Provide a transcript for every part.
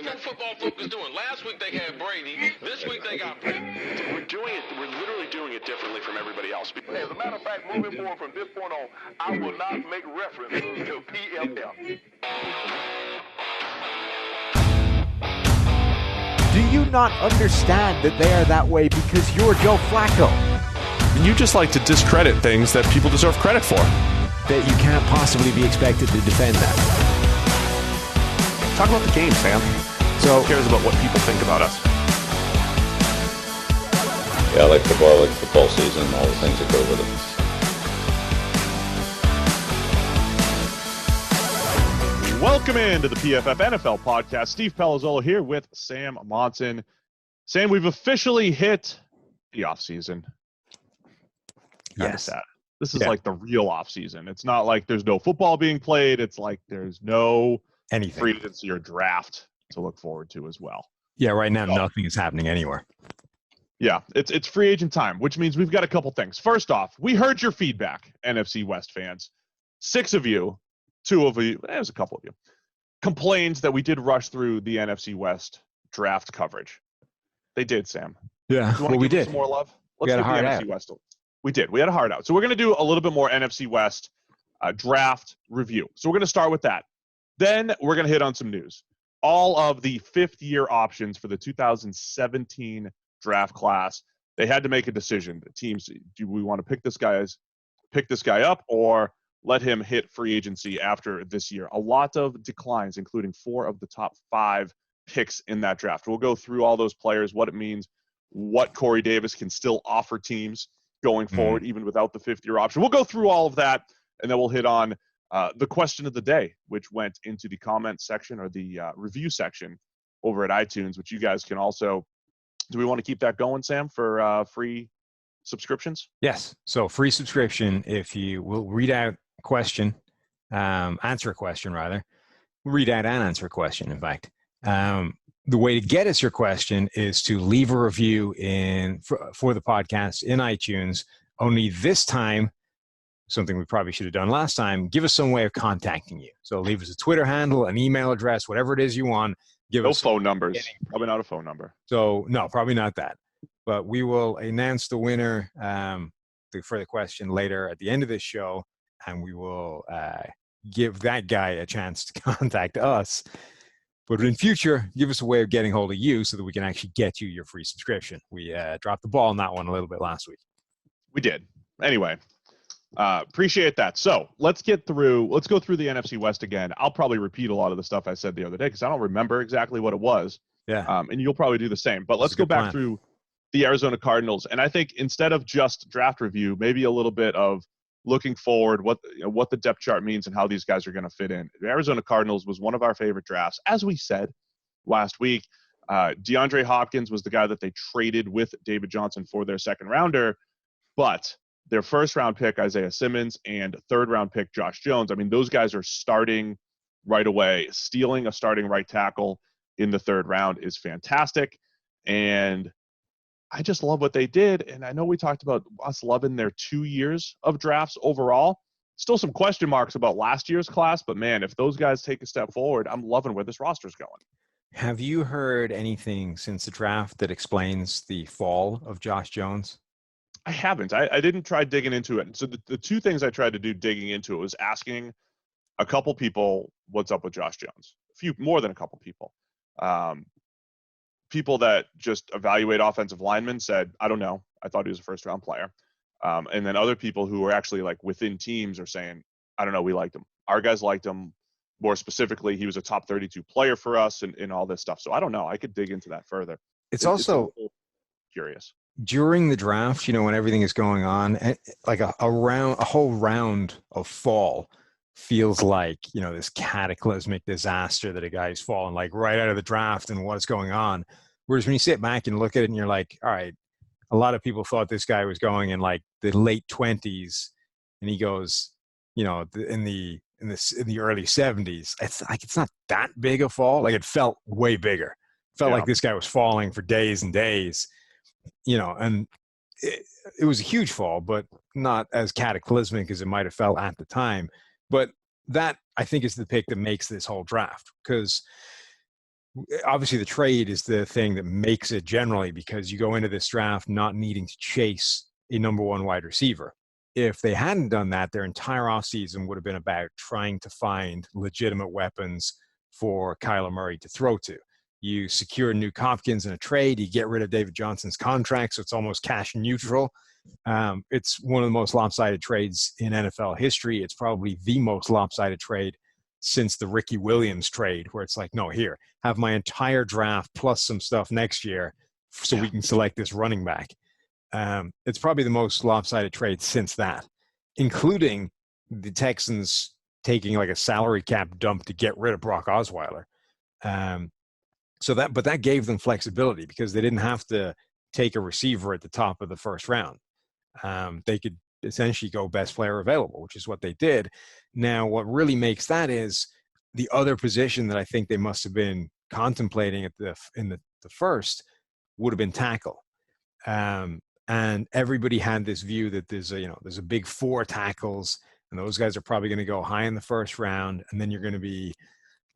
what Football Focus doing. Last week they had Brady. This week they got Brady. We're literally doing it differently from everybody else. As a matter of fact, moving forward from this point on, I will not make reference to PFF. Do you not understand that they are that way because you're Joe Flacco? You just like to discredit things that people deserve credit for. That you can't possibly be expected to defend that. Talk about the game, Sam. So, who cares about what people think about us? Yeah, I like football season, and all the things that go with it. Welcome into the PFF NFL podcast. Steve Palazzolo here with Sam Monson. Sam, we've officially hit the offseason. Yes. This is like the real offseason. It's not like there's no football being played. It's like there's no free agency or draft to look forward to as well. Yeah, right now nothing is happening anywhere. Yeah, it's free agent time, which means we've got a couple things. First off, we heard your feedback, NFC West fans. 6 of you, 2 of you, there's a couple of you, complained that we did rush through the NFC West draft coverage. They did, Sam. Yeah, well, we did. Some more love? Let's get the NFC West. We did. We had a hard out. So we're going to do a little bit more NFC West draft review. So we're going to start with that. Then we're going to hit on some news. All of the fifth-year options for the 2017 draft class, they had to make a decision. The teams, do we want to pick this guy up or let him hit free agency after this year? A lot of declines, including 4 of the top 5 picks in that draft. We'll go through all those players, what it means, what Corey Davis can still offer teams going forward, even without the 5th-year option. We'll go through all of that, and then we'll hit on the question of the day, which went into the comment section or the review section over at iTunes, which you guys can also – do we want to keep that going, Sam, for free subscriptions? Yes. So free subscription, if you will read out a question, answer a question, rather. Read out and answer a question, in fact. The way to get us your question is to leave a review for the podcast in iTunes. Only this time, something we probably should have done last time, give us some way of contacting you. So leave us a Twitter handle, an email address, whatever it is you want. No phone numbers. Probably not a phone number. So, no, probably not that. But we will announce the winner for the question later at the end of this show, and we will give that guy a chance to contact us. But in future, give us a way of getting hold of you so that we can actually get you your free subscription. We dropped the ball on that one a little bit last week. We did. Anyway, appreciate that. So let's go through the NFC West again. I'll probably repeat a lot of the stuff I said the other day because I don't remember exactly what it was. Yeah. And you'll probably do the same. But let's go back through the Arizona Cardinals. And I think instead of just draft review, maybe a little bit of looking forward, what the depth chart means and how these guys are going to fit in. The Arizona Cardinals was one of our favorite drafts. As we said last week, DeAndre Hopkins was the guy that they traded with David Johnson for their second rounder, but their first-round pick, Isaiah Simmons, and third-round pick, Josh Jones, I mean, those guys are starting right away. Stealing a starting right tackle in the 3rd round is fantastic, and I just love what they did, and I know we talked about us loving their 2 years of drafts overall. Still some question marks about last year's class, but man, if those guys take a step forward, I'm loving where this roster's going. Have you heard anything since the draft that explains the fall of Josh Jones? I haven't. I didn't try digging into it. So the 2 things I tried to do digging into it was asking a couple people what's up with Josh Jones. A few more than a couple people. People that just evaluate offensive linemen said, I don't know. I thought he was a first-round player. And then other people who were actually like within teams are saying, I don't know, we liked him. Our guys liked him. More specifically, he was a top 32 player for us and all this stuff. So I don't know. I could dig into that further. It's also curious. During the draft, when everything is going on, like a whole round of fall feels like, this cataclysmic disaster that a guy's fallen like right out of the draft and what's going on. Whereas when you sit back and look at it and you're like, all right, a lot of people thought this guy was going in like the late 20s and he goes, in the early 70s. It's not that big a fall. Like it felt way bigger. It felt like this guy was falling for days and days. And it was a huge fall, but not as cataclysmic as it might have felt at the time. But that, I think, is the pick that makes this whole draft because obviously the trade is the thing that makes it generally, because you go into this draft not needing to chase a number one wide receiver. If they hadn't done that, their entire offseason would have been about trying to find legitimate weapons for Kyler Murray to throw to. You secure Nuke Hopkins in a trade, you get rid of David Johnson's contract, so it's almost cash neutral. It's one of the most lopsided trades in NFL history. It's probably the most lopsided trade since the Ricky Williams trade, where it's like, no, here, have my entire draft plus some stuff next year so we can select this running back. It's probably the most lopsided trade since that, including the Texans taking like a salary cap dump to get rid of Brock Osweiler. But that gave them flexibility because they didn't have to take a receiver at the top of the first round. They could essentially go best player available, which is what they did. Now, what really makes that is the other position that I think they must have been contemplating in the first would have been tackle. And everybody had this view that there's a big 4 tackles, and those guys are probably going to go high in the first round, and then you're going to be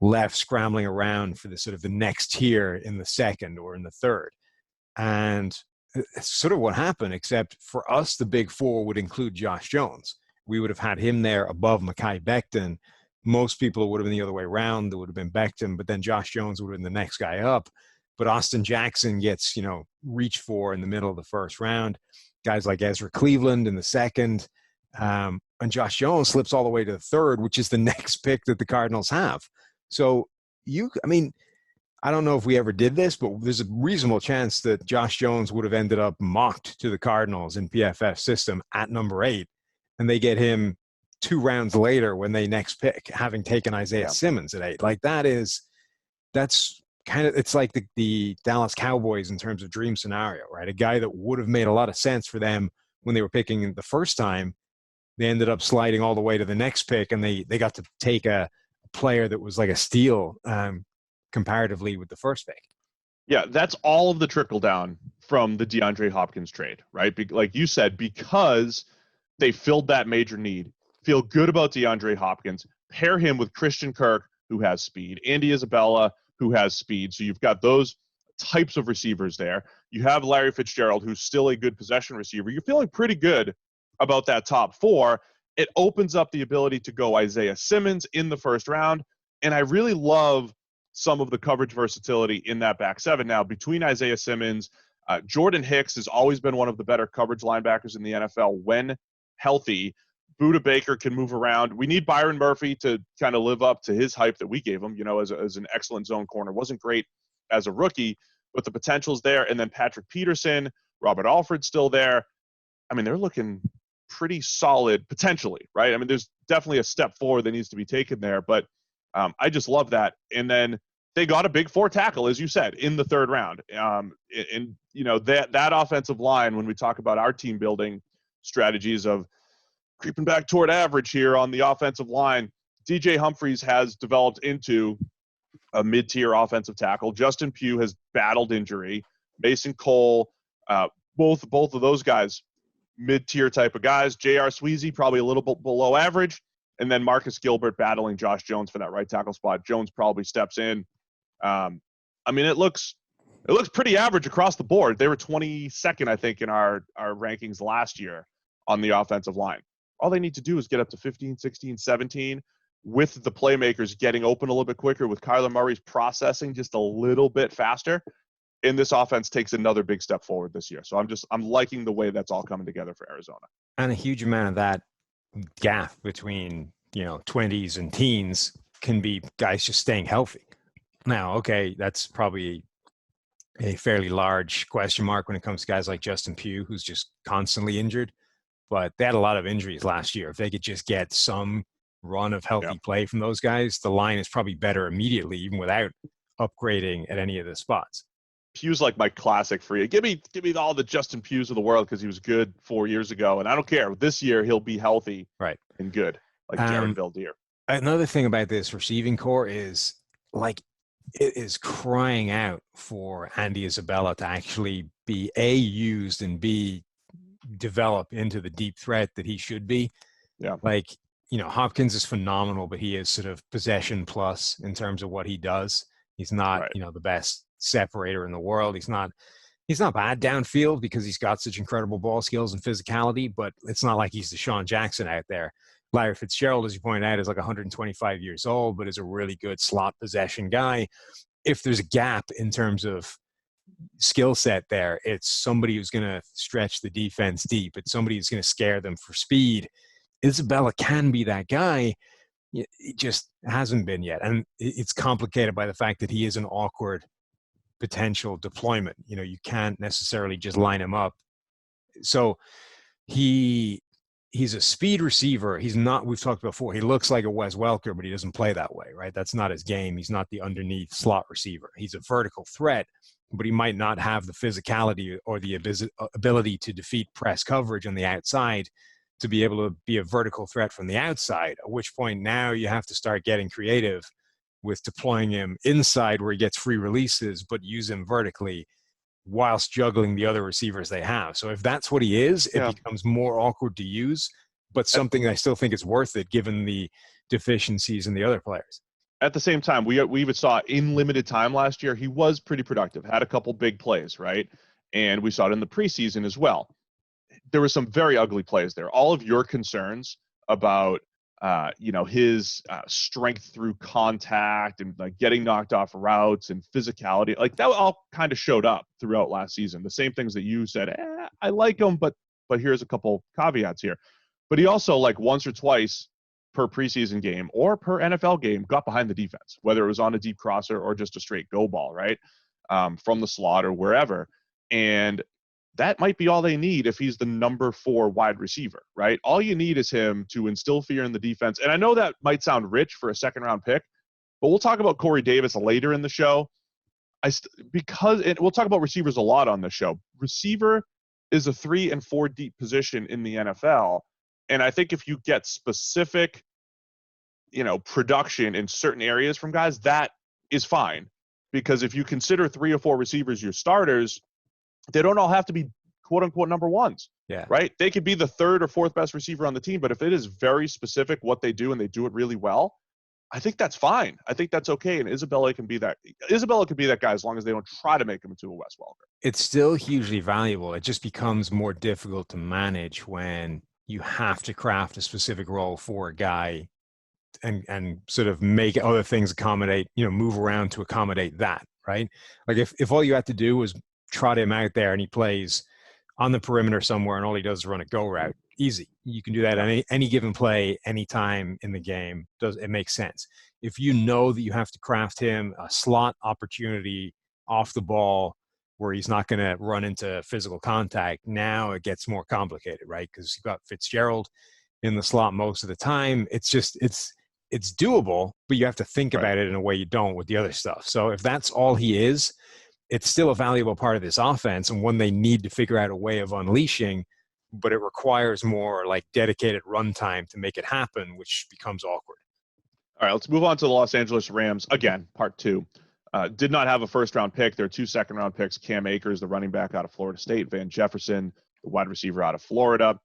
left scrambling around for the sort of the next tier in the second or in the third. And it's sort of what happened, except for us, the big 4 would include Josh Jones. We would have had him there above Mekhi Becton. Most people would have been the other way around. There would have been Becton, but then Josh Jones would have been the next guy up. But Austin Jackson gets, reached for in the middle of the first round. Guys like Ezra Cleveland in the second. And Josh Jones slips all the way to the third, which is the next pick that the Cardinals have. So I don't know if we ever did this, but there's a reasonable chance that Josh Jones would have ended up mocked to the Cardinals in PFF system at number 8. And they get him 2 rounds later when they next pick, having taken Isaiah Simmons at 8. Like that's kind of, it's like the Dallas Cowboys in terms of dream scenario, right? A guy that would have made a lot of sense for them when they were picking the first time, they ended up sliding all the way to the next pick, and they got to take a player that was like a steal comparatively with the first pick. Yeah, that's all of the trickle down from the DeAndre Hopkins trade, right? Like you said, because they filled that major need, feel good about DeAndre Hopkins, pair him with Christian Kirk, who has speed, Andy Isabella, who has speed. So you've got those types of receivers there. You have Larry Fitzgerald, who's still a good possession receiver. You're feeling pretty good about that top 4. It opens up the ability to go Isaiah Simmons in the first round. And I really love some of the coverage versatility in that back 7. Now, between Isaiah Simmons, Jordan Hicks has always been one of the better coverage linebackers in the NFL when healthy. Budda Baker can move around. We need Byron Murphy to kind of live up to his hype that we gave him, as an excellent zone corner. Wasn't great as a rookie, but the potential's there. And then Patrick Peterson, Robert Alford's still there. I mean, they're looking pretty solid potentially, right? I mean, there's definitely a step forward that needs to be taken there, but I just love that. And then they got a big 4 tackle, as you said, in the third round. And that offensive line, when we talk about our team building strategies of creeping back toward average here on the offensive line, DJ Humphries has developed into a mid-tier offensive tackle. Justin Pugh has battled injury. Mason Cole, both of those guys, mid-tier type of guys. J.R. Sweezy, probably a little bit below average. And then Marcus Gilbert battling Josh Jones for that right tackle spot. Jones probably steps in. It looks pretty average across the board. They were 22nd, I think, in our rankings last year on the offensive line. All they need to do is get up to 15, 16, 17 with the playmakers getting open a little bit quicker, with Kyler Murray's processing just a little bit faster. And this offense takes another big step forward this year. So I'm liking the way that's all coming together for Arizona. And a huge amount of that gap between, 20s and teens can be guys just staying healthy. Now, okay, that's probably a fairly large question mark when it comes to guys like Justin Pugh, who's just constantly injured. But they had a lot of injuries last year. If they could just get some run of healthy play from those guys, the line is probably better immediately, even without upgrading at any of the spots. Pugh's like my classic for you. Give me all the Justin Pughs of the world, because he was good 4 years ago, and I don't care. This year he'll be healthy, right, and good, like Jared Valdir. Another thing about this receiving core is, like, it is crying out for Andy Isabella to actually be A, used, and B, develop into the deep threat that he should be. Yeah. Like, Hopkins is phenomenal, but he is sort of possession plus in terms of what he does. He's not, Right. the best separator in the world. He's not bad downfield because he's got such incredible ball skills and physicality, but it's not like he's Deshaun Jackson out there. Larry Fitzgerald, as you pointed out, is like 125 years old, but is a really good slot possession guy. If there's a gap in terms of skill set there, it's somebody who's going to stretch the defense deep. It's somebody who's going to scare them for speed. Isabella can be that guy. It just hasn't been yet. And it's complicated by the fact that he is an awkward potential deployment. You can't necessarily just line him up. So he's a speed receiver. He's not, we've talked before, he looks like a Wes Welker, but he doesn't play that way, right? That's not his game. He's not the underneath slot receiver. He's a vertical threat, but he might not have the physicality or the ability to defeat press coverage on the outside to be able to be a vertical threat from the outside, at which point now you have to start getting creative with deploying him inside where he gets free releases, but use him vertically whilst juggling the other receivers they have. So if that's what he is, it becomes more awkward to use, but something I still think is worth it given the deficiencies in the other players. At the same time, we even saw in limited time last year, he was pretty productive, had a couple big plays, right? And we saw it in the preseason as well. There were some very ugly plays there. All of your concerns about, his strength through contact and like getting knocked off routes and physicality, like that all kind of showed up throughout last season. The same things that you said, I like him, but here's a couple caveats here. But he also, like, once or twice per preseason game or per NFL game, got behind the defense, whether it was on a deep crosser or just a straight go ball, right? From the slot or wherever. And that might be all they need if he's the number 4 wide receiver, right? All you need is him to instill fear in the defense. And I know that might sound rich for a second-round pick, but we'll talk about Corey Davis later in the show. And we'll talk about receivers a lot on the show. Receiver is a 3 and 4 deep position in the NFL. And I think if you get specific, production in certain areas from guys, that is fine. Because if you consider 3 or 4 receivers your starters, they don't all have to be quote unquote number ones. Yeah. Right. They could be the 3rd or 4th best receiver on the team, but if it is very specific what they do and they do it really well, I think that's fine. I think that's okay. And Isabella can be that guy as long as they don't try to make him into a Wes Welker. It's still hugely valuable. It just becomes more difficult to manage when you have to craft a specific role for a guy and sort of make other things accommodate, move around to accommodate that, right? Like if all you had to do was trot him out there and he plays on the perimeter somewhere and all he does is run a go route, easy. You can do that any given play, anytime in the game. It makes sense. If you know that you have to craft him a slot opportunity off the ball where he's not going to run into physical contact, now it gets more complicated, right? Because you've got Fitzgerald in the slot most of the time. It's doable, but you have to think about it in a way you don't with the other stuff. So if that's all he is, it's still a valuable part of this offense and one they need to figure out a way of unleashing, but it requires more like dedicated runtime to make it happen, which becomes awkward. All right, let's move on to the Los Angeles Rams. Again, part 2. Did not have a first-round pick. There are 2 second-round picks. Cam Akers, the running back out of Florida State. Van Jefferson, the wide receiver out of Florida.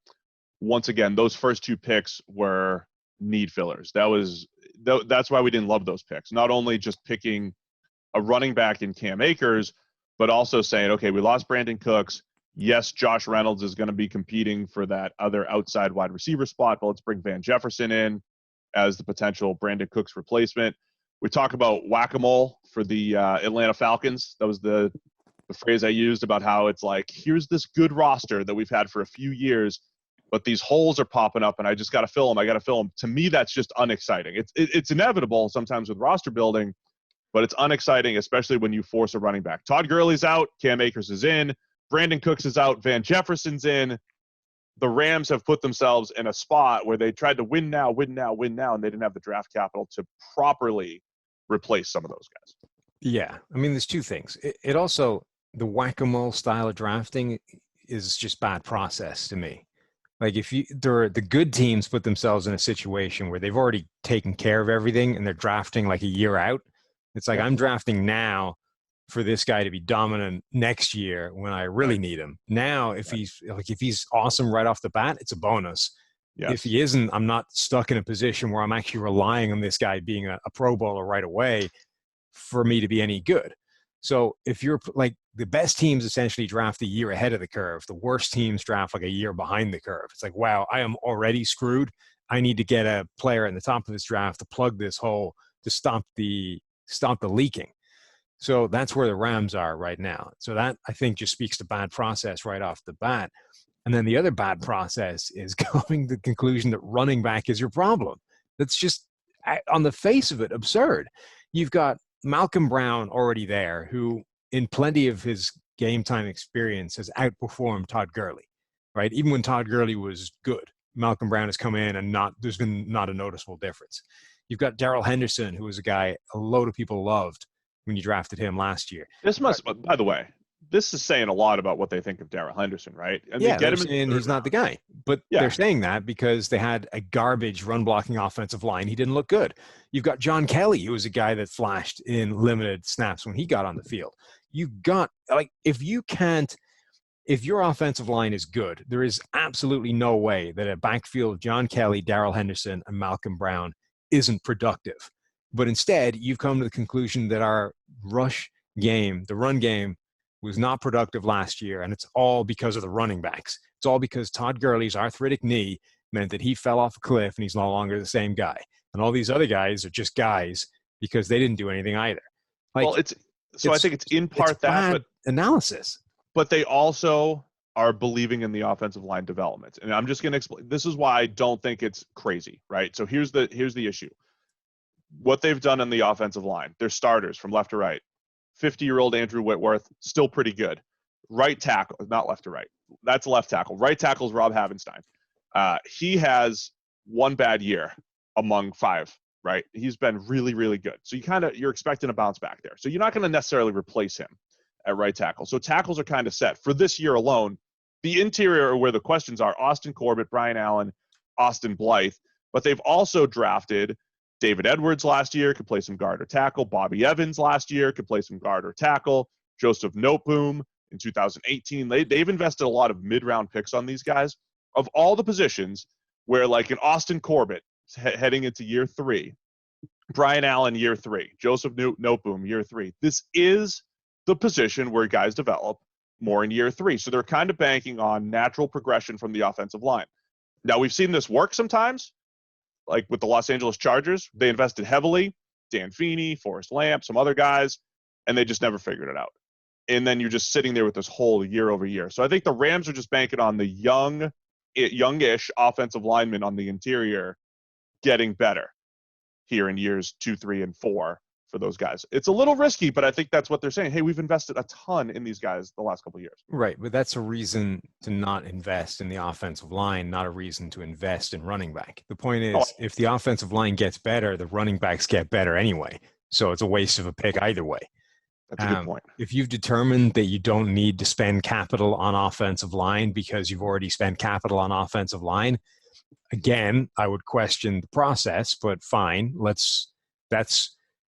Once again, those first 2 picks were need fillers. That's why we didn't love those picks. Not only just picking a running back in Cam Akers, but also saying, okay, we lost Brandon Cooks. Yes, Josh Reynolds is going to be competing for that other outside wide receiver spot, but let's bring Van Jefferson in as the potential Brandon Cooks replacement. We talk about whack-a-mole for the Atlanta Falcons. That was the phrase I used about how it's like, here's this good roster that we've had for a few years, but these holes are popping up and I just got to fill them. To me, that's just unexciting. It's inevitable sometimes with roster building, but it's unexciting, especially when you force a running back. Todd Gurley's out. Cam Akers is in. Brandon Cooks is out. Van Jefferson's in. The Rams have put themselves in a spot where they tried to win now, and they didn't have the draft capital to properly replace some of those guys. Yeah. I mean, there's 2 things. It also, the whack-a-mole style of drafting is just bad process to me. Like the good teams put themselves in a situation where they've already taken care of everything and they're drafting like a year out. It's like, I'm drafting now for this guy to be dominant next year when I really need him. Now, if he's awesome right off the bat, it's a bonus. Yes. If he isn't, I'm not stuck in a position where I'm actually relying on this guy being a Pro Bowler right away. for me to be any good. So if you're like the best teams essentially draft a year ahead of the curve, the worst teams draft like a year behind the curve. It's like, wow, I am already screwed. I need to get a player in the top of this draft to plug this hole to stop the leaking. So that's where the Rams are right now. So that, I think, just speaks to bad process right off the bat. And then the other bad process is coming to the conclusion that running back is your problem. That's just, on the face of it, absurd. You've got Malcolm Brown already there, who in plenty of his game time experience has outperformed Todd Gurley, right? Even when Todd Gurley was good, Malcolm Brown has come in and there's been not a noticeable difference. You've got Darrell Henderson, who was a guy a load of people loved when you drafted him last year. By the way, this is saying a lot about what they think of Darrell Henderson, right? And yeah, they're saying he's not the guy. But they're saying that because they had a garbage run-blocking offensive line. He didn't look good. You've got John Kelly, who was a guy that flashed in limited snaps when he got on the field. You've got, like, if your offensive line is good, there is absolutely no way that a backfield of John Kelly, Darrell Henderson, and Malcolm Brown isn't productive. But instead, you've come to the conclusion that our rush game, the run game, was not productive last year, and it's all because of the running backs. It's all because Todd Gurley's arthritic knee meant that he fell off a cliff and he's no longer the same guy. And all these other guys are just guys because they didn't do anything either. Like, well, I think it's in part that, but analysis. But they also are believing in the offensive line development. And I'm just going to explain. This is why I don't think it's crazy, right? So here's the issue. What they've done on the offensive line, their starters from left to right. 50-year-old Andrew Whitworth, still pretty good. Right tackle, not left to right. That's left tackle. Right tackle is Rob Havenstein. He has one bad year among 5, right? He's been really, really good. So you're expecting a bounce back there. So you're not going to necessarily replace him at right tackle. So tackles are kind of set. For this year alone, the interior are where the questions are: Austin Corbett, Brian Allen, Austin Blythe. But they've also drafted David Edwards last year, could play some guard or tackle. Bobby Evans last year could play some guard or tackle. Joseph Noteboom in 2018. They've invested a lot of mid-round picks on these guys. Of all the positions where, like, an Austin Corbett heading into year 3, Brian Allen year 3, Joseph Noteboom year 3, this is the position where guys develop more in year 3. So they're kind of banking on natural progression from the offensive line. Now, we've seen this work sometimes. Like with the Los Angeles Chargers, they invested heavily, Dan Feeney, Forrest Lamp, some other guys, and they just never figured it out. And then you're just sitting there with this hole year over year. So I think the Rams are just banking on the youngish offensive linemen on the interior getting better here in years 2, 3, and 4 for those guys. It's a little risky, but I think that's what they're saying. Hey, we've invested a ton in these guys the last couple of years. Right, but that's a reason to not invest in the offensive line, not a reason to invest in running back. The point is, if the offensive line gets better, the running backs get better anyway. So it's a waste of a pick either way. That's a good point. If you've determined that you don't need to spend capital on offensive line because you've already spent capital on offensive line, again, I would question the process, but fine.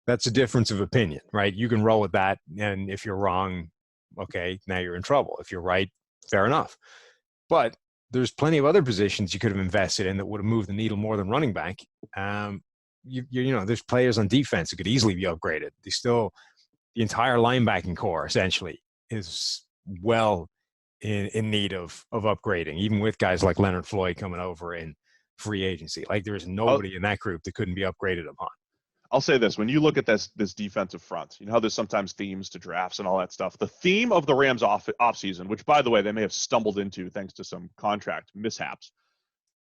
That's a difference of opinion, right? You can roll with that. And if you're wrong, okay, now you're in trouble. If you're right, fair enough. But there's plenty of other positions you could have invested in that would have moved the needle more than running back. There's players on defense who could easily be upgraded. The entire linebacking core essentially is well in need of upgrading, even with guys like Leonard Floyd coming over in free agency. Like, there is nobody in that group that couldn't be upgraded upon. I'll say this: when you look at this defensive front, you know how there's sometimes themes to drafts and all that stuff. The theme of the Rams offseason, which, by the way, they may have stumbled into thanks to some contract mishaps,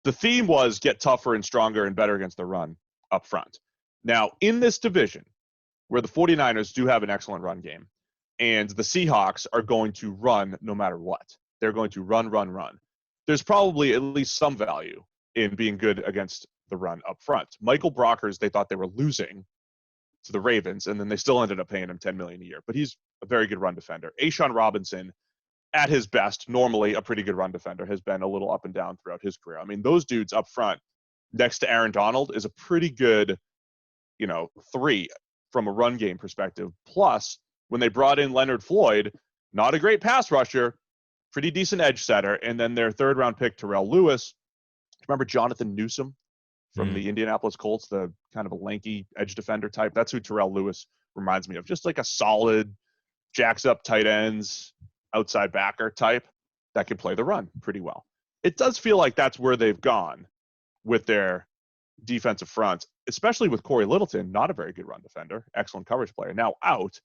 the theme was get tougher and stronger and better against the run up front. Now, in this division, where the 49ers do have an excellent run game, and the Seahawks are going to run no matter what. They're going to run. There's probably at least some value in being good against the run up front. Michael Brockers, they thought they were losing to the Ravens, and then they still ended up paying him $10 million a year. But he's a very good run defender. A'Shawn Robinson, at his best, normally a pretty good run defender, has been a little up and down throughout his career. I mean, those dudes up front next to Aaron Donald is a pretty good, 3 from a run game perspective. Plus, when they brought in Leonard Floyd, not a great pass rusher, pretty decent edge setter, and then their 3rd-round pick, Terrell Lewis. Remember Jonathan Newsom from the Indianapolis Colts, the kind of a lanky edge defender type? That's who Terrell Lewis reminds me of. Just like a solid, jacks up tight ends, outside backer type that can play the run pretty well. It does feel like that's where they've gone with their defensive front, especially with Corey Littleton, not a very good run defender, excellent coverage player, now out.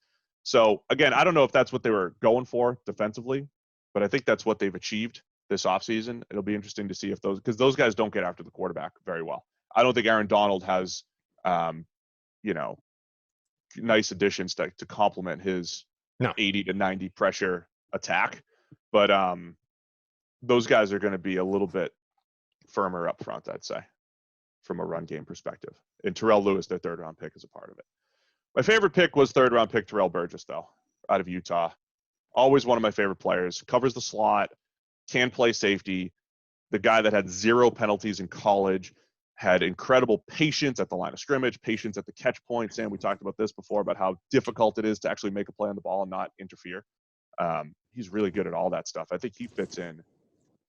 So, again, I don't know if that's what they were going for defensively, but I think that's what they've achieved this offseason. It'll be interesting to see if because those guys don't get after the quarterback very well. I don't think Aaron Donald has, nice additions to complement his 80 to 90 pressure attack. But those guys are going to be a little bit firmer up front, I'd say, from a run game perspective. And Terrell Lewis, their third-round pick, is a part of it. My favorite pick was third-round pick Terrell Burgess, though, out of Utah. Always one of my favorite players. Covers the slot, can play safety. The guy that had 0 penalties in college, had incredible patience at the line of scrimmage, patience at the catch point. Sam, we talked about this before, about how difficult it is to actually make a play on the ball and not interfere. He's really good at all that stuff. I think he fits in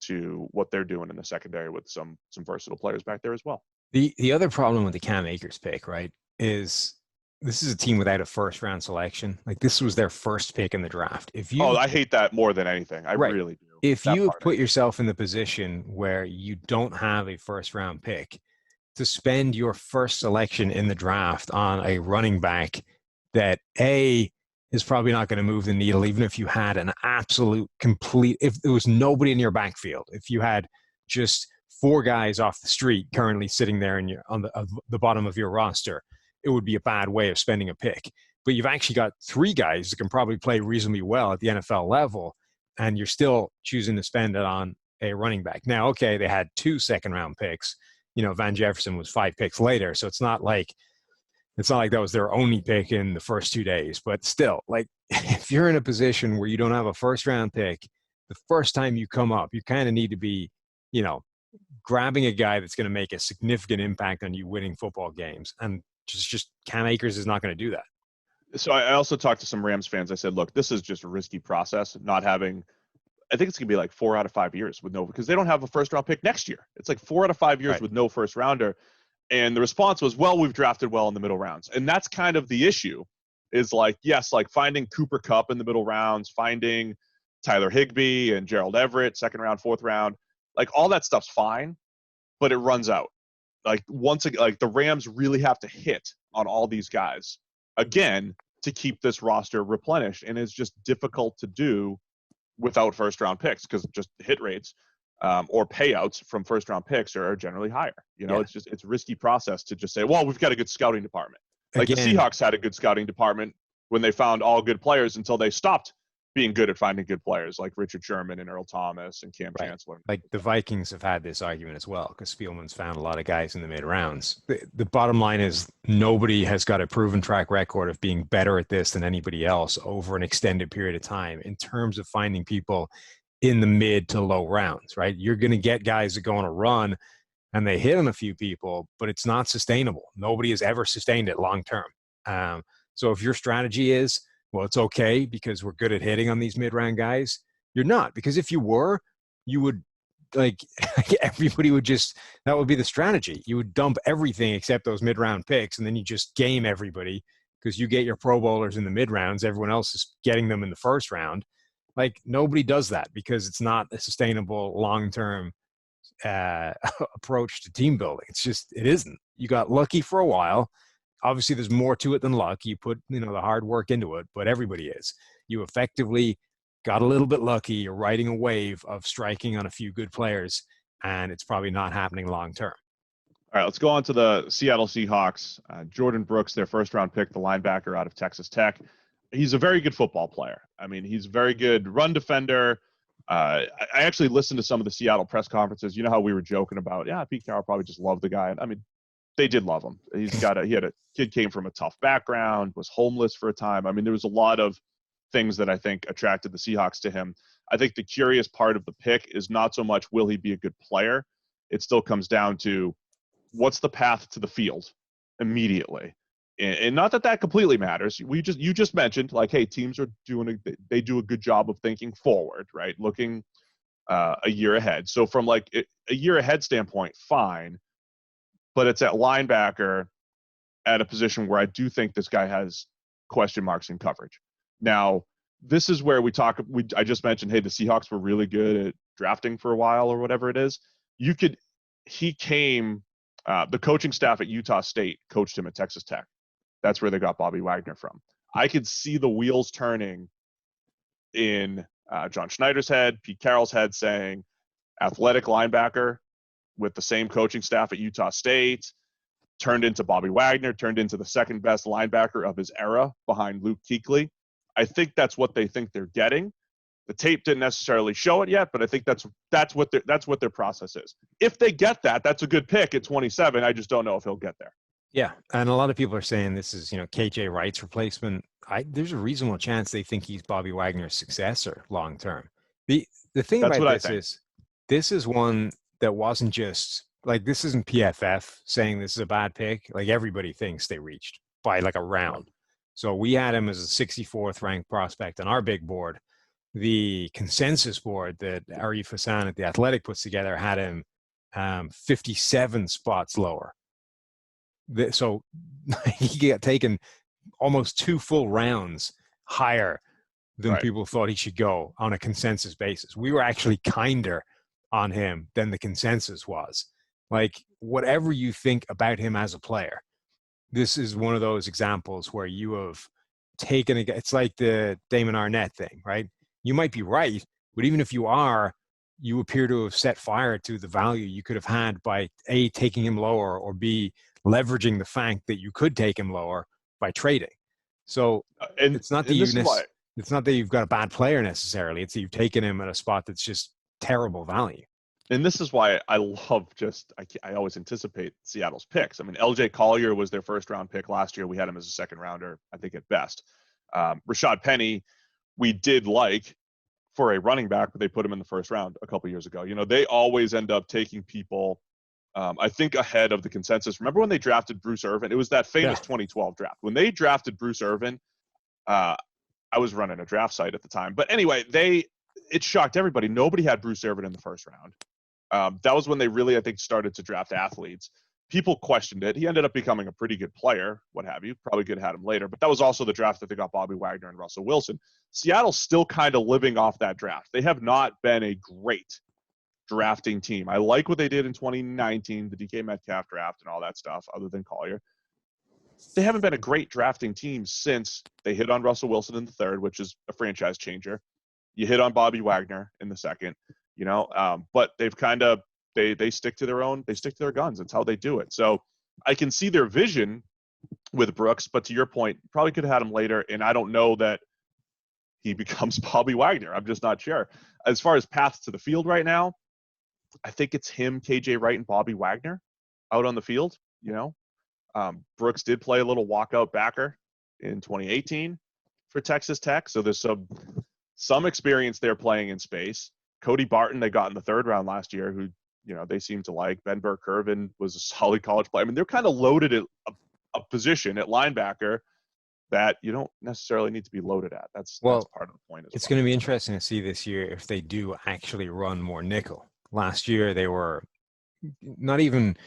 to what they're doing in the secondary with some versatile players back there as well. The other problem with the Cam Akers pick, right, is this is a team without a first-round selection. Like, this was their first pick in the draft. I hate that more than anything. I really do. If you put yourself in the position where you don't have a first-round pick, to spend your first selection in the draft on a running back that, A, is probably not going to move the needle, even if you had an absolute complete – if there was nobody in your backfield, if you had just 4 guys off the street currently sitting there on the bottom of your roster, it would be a bad way of spending a pick. But you've actually got 3 guys that can probably play reasonably well at the NFL level, and you're still choosing to spend it on a running back. Now, okay, they had 2 second-round picks. Van Jefferson was 5 picks later, so it's not like that was their only pick in the first 2 days. But still, like, if you're in a position where you don't have a first-round pick, the first time you come up, you kind of need to be, grabbing a guy that's going to make a significant impact on you winning football games. And just Cam Akers is not going to do that. So I also talked to some Rams fans. I said, look, this is just a risky process, not having – I think it's going to be like 4 out of 5 years with because they don't have a first-round pick next year. It's like 4 out of 5 years with no first-rounder. And the response was, well, we've drafted well in the middle rounds. And that's kind of the issue is like, yes, like finding Cooper Kupp in the middle rounds, finding Tyler Higbee and Gerald Everett, 2nd round, 4th round, like all that stuff's fine, but it runs out. Like the Rams really have to hit on all these guys again to keep this roster replenished. And it's just difficult to do without first-round picks because just hit rates or payouts from first-round picks are generally higher. It's a risky process to just say, well, we've got a good scouting department. Like the Seahawks had a good scouting department when they found all good players until they stopped being good at finding good players like Richard Sherman and Earl Thomas and Cam Chancellor. Like the Vikings have had this argument as well because Spielman's found a lot of guys in the mid-rounds. The bottom line is nobody has got a proven track record of being better at this than anybody else over an extended period of time in terms of finding people in the mid to low rounds, right? You're going to get guys that go on a run and they hit on a few people, but it's not sustainable. Nobody has ever sustained it long term. So if your strategy is, well, it's okay because we're good at hitting on these mid-round guys, you're not. Because if you were, you would, like, everybody would just, that would be the strategy. You would dump everything except those mid-round picks, and then you just game everybody because you get your Pro Bowlers in the mid-rounds. Everyone else is getting them in the first round. Like, nobody does that because it's not a sustainable long-term approach to team building. It isn't. You got lucky for a while. Obviously, there's more to it than luck. You put, the hard work into it, but everybody is. You effectively got a little bit lucky. You're riding a wave of striking on a few good players, and it's probably not happening long term. All right, let's go on to the Seattle Seahawks. Jordan Brooks, their first-round pick, the linebacker out of Texas Tech. He's a very good football player. I mean, he's a very good run defender. I actually listened to some of the Seattle press conferences. You know how we were joking about, Pete Carroll probably just loved the guy. I mean, they did love him. Kid came from a tough background, was homeless for a time. I mean, there was a lot of things that I think attracted the Seahawks to him. I think the curious part of the pick is not so much will he be a good player. It still comes down to what's the path to the field immediately. And not that completely matters. You just mentioned, like, hey, teams are they do a good job of thinking forward, right? Looking a year ahead. So from like a year ahead standpoint, fine. But it's at linebacker at a position where I do think this guy has question marks in coverage. Now, this is where I just mentioned, hey, the Seahawks were really good at drafting for a while or whatever it is. The coaching staff at Utah State coached him at Texas Tech. That's where they got Bobby Wagner from. I could see the wheels turning in John Schneider's head, Pete Carroll's head, saying athletic linebacker with the same coaching staff at Utah State, turned into Bobby Wagner, turned into the second best linebacker of his era behind Luke Kuechly. I think that's what they think they're getting. The tape didn't necessarily show it yet, but I think that's what their process is. If they get that, that's a good pick at 27. I just don't know if he'll get there. Yeah, and a lot of people are saying this is, KJ Wright's replacement. There's a reasonable chance they think he's Bobby Wagner's successor long term. The thing about this is one that wasn't just like, this isn't PFF saying this is a bad pick. Like, everybody thinks they reached by like a round. So we had him as a 64th ranked prospect on our big board. The consensus board that Arif Hassan at The Athletic puts together had him 57 spots lower. So he got taken almost 2 full rounds higher than people thought he should go on a consensus basis. We were actually kinder on him than the consensus was. Like, whatever you think about him as a player, this is one of those examples where you have taken it's like the Damon Arnett thing, right? You might be right, but even if you are, you appear to have set fire to the value you could have had by A, taking him lower, or B, leveraging the fact that you could take him lower by trading. So it's not that you've got a bad player necessarily. It's that you've taken him at a spot that's just terrible value. And this is why I love I always anticipate Seattle's picks. I mean, LJ Collier was their first round pick last year. We had him as a second rounder, I think, at best. Rashad Penny, we did like for a running back, but they put him in the first round a couple years ago. They always end up taking people, I think, ahead of the consensus. Remember when they drafted Bruce Irvin? It was that famous 2012 draft. When they drafted Bruce Irvin, I was running a draft site at the time. But anyway, it shocked everybody. Nobody had Bruce Irvin in the first round. That was when they really, I think, started to draft athletes. People questioned it. He ended up becoming a pretty good player, what have you. Probably could have had him later. But that was also the draft that they got Bobby Wagner and Russell Wilson. Seattle's still kind of living off that draft. They have not been a great drafting team. I like what they did in 2019, the DK Metcalf draft and all that stuff, other than Collier. They haven't been a great drafting team since they hit on Russell Wilson in the third, which is a franchise changer. You hit on Bobby Wagner in the second, but they've kind of, they stick to their guns. That's how they do it. So I can see their vision with Brooks, but to your point, probably could have had him later. And I don't know that he becomes Bobby Wagner. I'm just not sure. As far as paths to the field right now, I think it's him, KJ Wright, and Bobby Wagner out on the field. Brooks did play a little walkout backer in 2018 for Texas Tech. So there's some experience there playing in space. Cody Barton, they got in the third round last year, who, they seem to like. Ben Burke-Kirven was a solid college player. I mean, they're kind of loaded at a position at linebacker that you don't necessarily need to be loaded at. That's part of the point. It's going to be interesting to see this year if they do actually run more nickel. Last year, they were not even,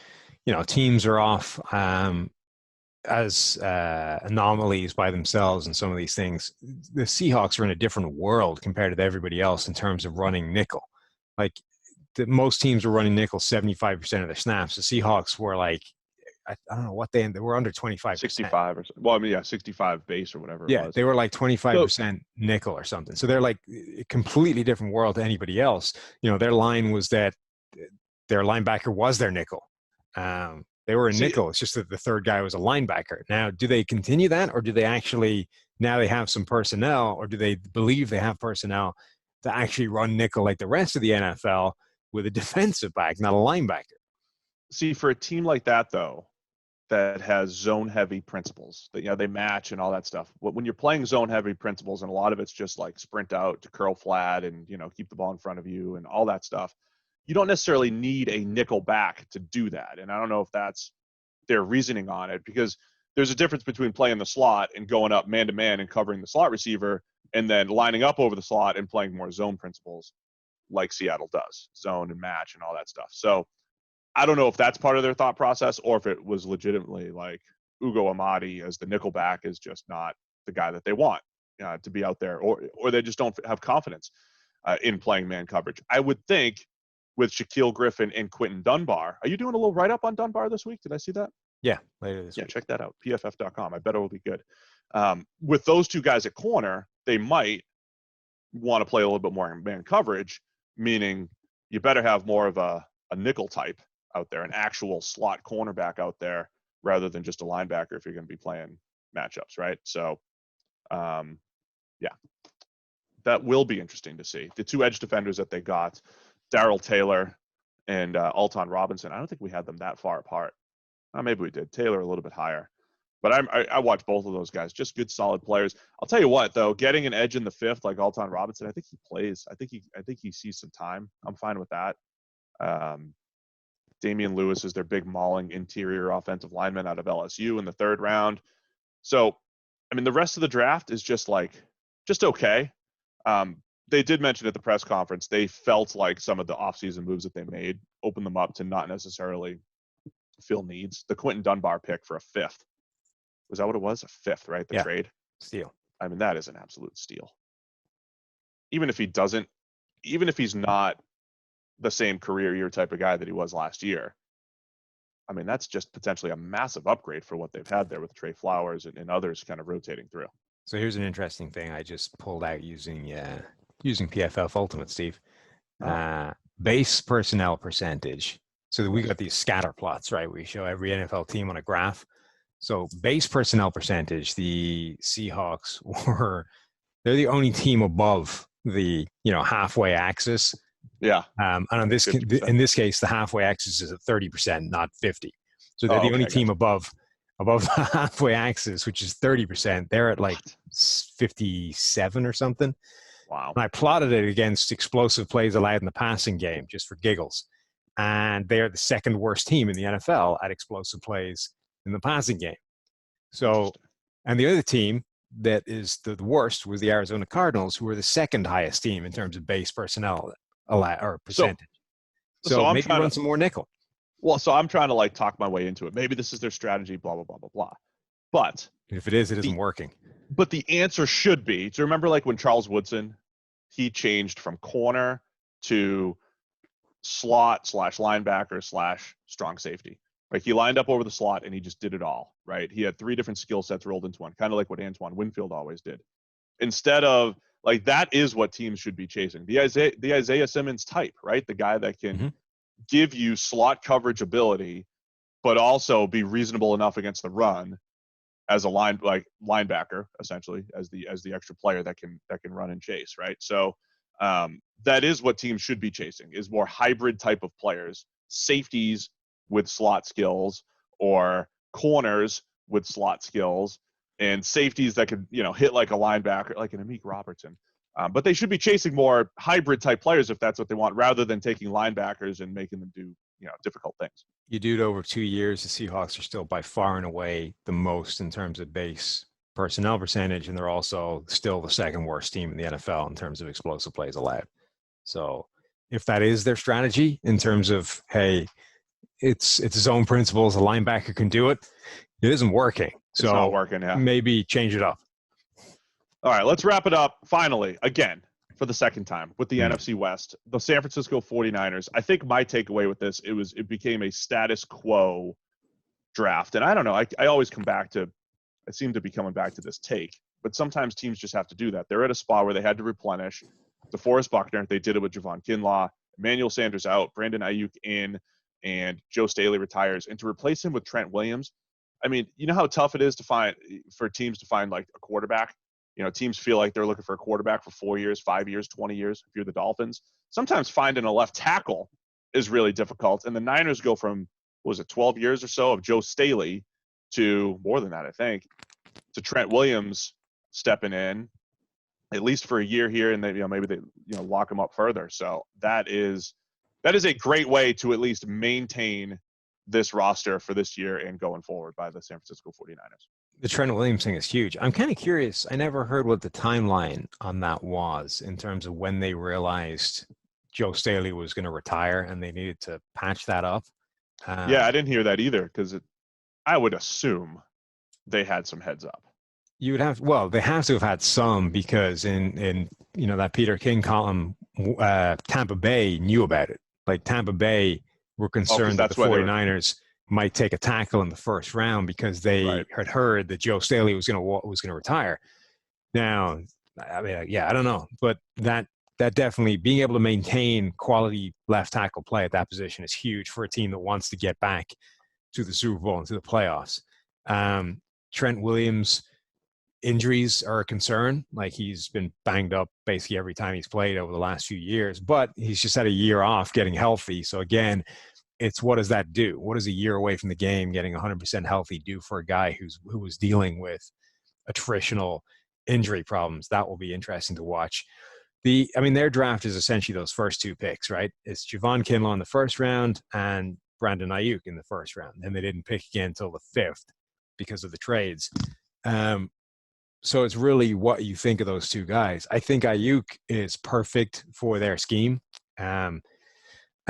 teams are off as anomalies by themselves and some of these things. The Seahawks are in a different world compared to everybody else in terms of running nickel. Like, most teams were running nickel 75% of their snaps. The Seahawks were like, I don't know what they were under 25%. 65 or well, I mean, yeah, 65 base or whatever. Yeah, it was. They were like 25% nickel or something. So they're like a completely different world to anybody else. Their line was that their linebacker was their nickel. They were a nickel. It's just that the third guy was a linebacker. Now, do they continue that, or do they actually, now they have some personnel, or do they believe they have personnel to actually run nickel like the rest of the NFL with a defensive back, not a linebacker? See, for a team like that, though, that has zone-heavy principles, that they match and all that stuff. When you're playing zone-heavy principles, and a lot of it's just like sprint out to curl flat and keep the ball in front of you and all that stuff, you don't necessarily need a nickel back to do that. And I don't know if that's their reasoning on it, because there's a difference between playing the slot and going up man-to-man and covering the slot receiver, and then lining up over the slot and playing more zone principles like Seattle does, zone and match and all that stuff. So I don't know if that's part of their thought process, or if it was legitimately like Ugo Amadi as the nickelback is just not the guy that they want to be out there, or they just don't have confidence in playing man coverage. I would think with Shaquille Griffin and Quentin Dunbar. Are you doing a little write-up on Dunbar this week? Did I see that? Yeah, later this week. Check that out. PFF.com. I bet it will be good. With those two guys at corner, they might want to play a little bit more man coverage, meaning you better have more of a nickel type out there, an actual slot cornerback out there, rather than just a linebacker if you're going to be playing matchups, right? So, that will be interesting to see. The two edge defenders that they got, Darrell Taylor and Alton Robinson, I don't think we had them that far apart. Maybe we did. Taylor a little bit higher. But I watched both of those guys, just good, solid players. I'll tell you what, though, getting an edge in the fifth like Alton Robinson, I think he plays. I think he sees some time. I'm fine with that. Damian Lewis is their big mauling interior offensive lineman out of LSU in the third round. So, I mean, the rest of the draft is just okay. They did mention at the press conference they felt like some of the offseason moves that they made opened them up to not necessarily fill needs. The Quentin Dunbar pick for a fifth. Was that what it was? A fifth, right? The trade? Steal. I mean, that is an absolute steal. Even if he's not the same career year type of guy that he was last year, I mean, that's just potentially a massive upgrade for what they've had there with Trey Flowers and others kind of rotating through. So here's an interesting thing I just pulled out using PFF Ultimate, Steve. Base personnel percentage. So we got these scatter plots, right? We show every NFL team on a graph. So base personnel percentage, the Seahawks they're the only team above the halfway axis. Yeah. And in this case, the halfway axis is at 30%, not 50. So they're the only team above the halfway axis, which is 30%. They're at like 57 or something. Wow. And I plotted it against explosive plays allowed in the passing game just for giggles. And they're the second worst team in the NFL at explosive plays in the passing game. So, and the other team that is the worst was the Arizona Cardinals, who were the second highest team in terms of base personnel or percentage. So I'm maybe run some more nickel. Well, so I'm trying to talk my way into it. Maybe this is their strategy, blah, blah, blah, blah, blah. But if it is, it isn't working. But the answer should be, do you remember when Charles Woodson, he changed from corner to slot / linebacker / strong safety. Like he lined up over the slot and he just did it all, right? He had 3 different skill sets rolled into one, kind of like what Antoine Winfield always did. Instead of that is what teams should be chasing. The Isaiah Simmons type, right? The guy that can give you slot coverage ability, but also be reasonable enough against the run as a linebacker, essentially, as the extra player that can run and chase, right? So that is what teams should be chasing, is more hybrid type of players, safeties with slot skills or corners with slot skills, and safeties that could hit like a linebacker, like an Amik Robertson. But they should be chasing more hybrid type players if that's what they want, rather than taking linebackers and making them do difficult things. You do it over 2 years, the Seahawks are still by far and away the most in terms of base personnel percentage, and they're also still the second worst team in the NFL in terms of explosive plays allowed. So if that is their strategy in terms of, hey, it's his own principles, a linebacker can do it, it isn't working. It's not working, yeah. Maybe change it up. All right, let's wrap it up finally, again, for the second time with the NFC West, the San Francisco 49ers. I think my takeaway with this, it became a status quo draft. And I don't know, I always come back to, I seem to be coming back to this take, but sometimes teams just have to do that. They're at a spot where they had to replenish. DeForest Buckner, they did it with Javon Kinlaw, Emmanuel Sanders out, Brandon Ayuk in, and Joe Staley retires. And to replace him with Trent Williams, I mean, you know how tough it is for teams to find a quarterback? Teams feel like they're looking for a quarterback for 4 years, 5 years, 20 years. If you're the Dolphins, sometimes finding a left tackle is really difficult. And the Niners go from, 12 years or so of Joe Staley to more than that, I think, to Trent Williams stepping in at least for a year here, and then maybe they lock him up further. So that is a great way to at least maintain this roster for this year and going forward by the San Francisco 49ers. The Trent Williams thing is huge. I'm kind of curious. I never heard what the timeline on that was in terms of when they realized Joe Staley was going to retire and they needed to patch that up. Yeah, I didn't hear that either, because I would assume they had some heads up. You would have, well, they have to have had some because in that Peter King column, Tampa Bay knew about it. Like Tampa Bay were concerned that the 49ers might take a tackle in the first round because they had heard that Joe Staley was going to retire. Now, I mean, I don't know, but that definitely being able to maintain quality left tackle play at that position is huge for a team that wants to get back to the Super Bowl and to the playoffs. Trent Williams. Injuries are a concern. Like he's been banged up basically every time he's played over the last few years, but he's just had a year off getting healthy. So again, it's what does that do? What does a year away from the game getting 100% healthy do for a guy who was dealing with attritional injury problems? That will be interesting to watch. Their draft is essentially those first two picks, right? It's Javon Kinlaw in the first round and Brandon Ayuk in the first round. And they didn't pick again until the fifth because of the trades. So it's really what you think of those two guys. I think Ayuk is perfect for their scheme. I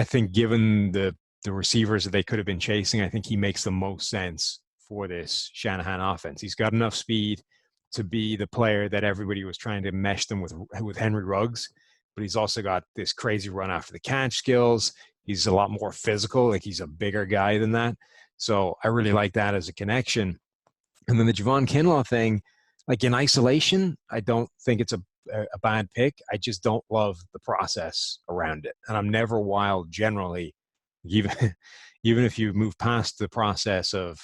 think given the receivers that they could have been chasing, I think he makes the most sense for this Shanahan offense. He's got enough speed to be the player that everybody was trying to mesh them with Henry Ruggs, but he's also got this crazy run after the catch skills. He's a lot more physical. Like he's a bigger guy than that. So I really like that as a connection. And then the Javon Kinlaw thing, like in isolation, I don't think it's a bad pick. I just don't love the process around it. And I'm never wild generally, even if you move past the process of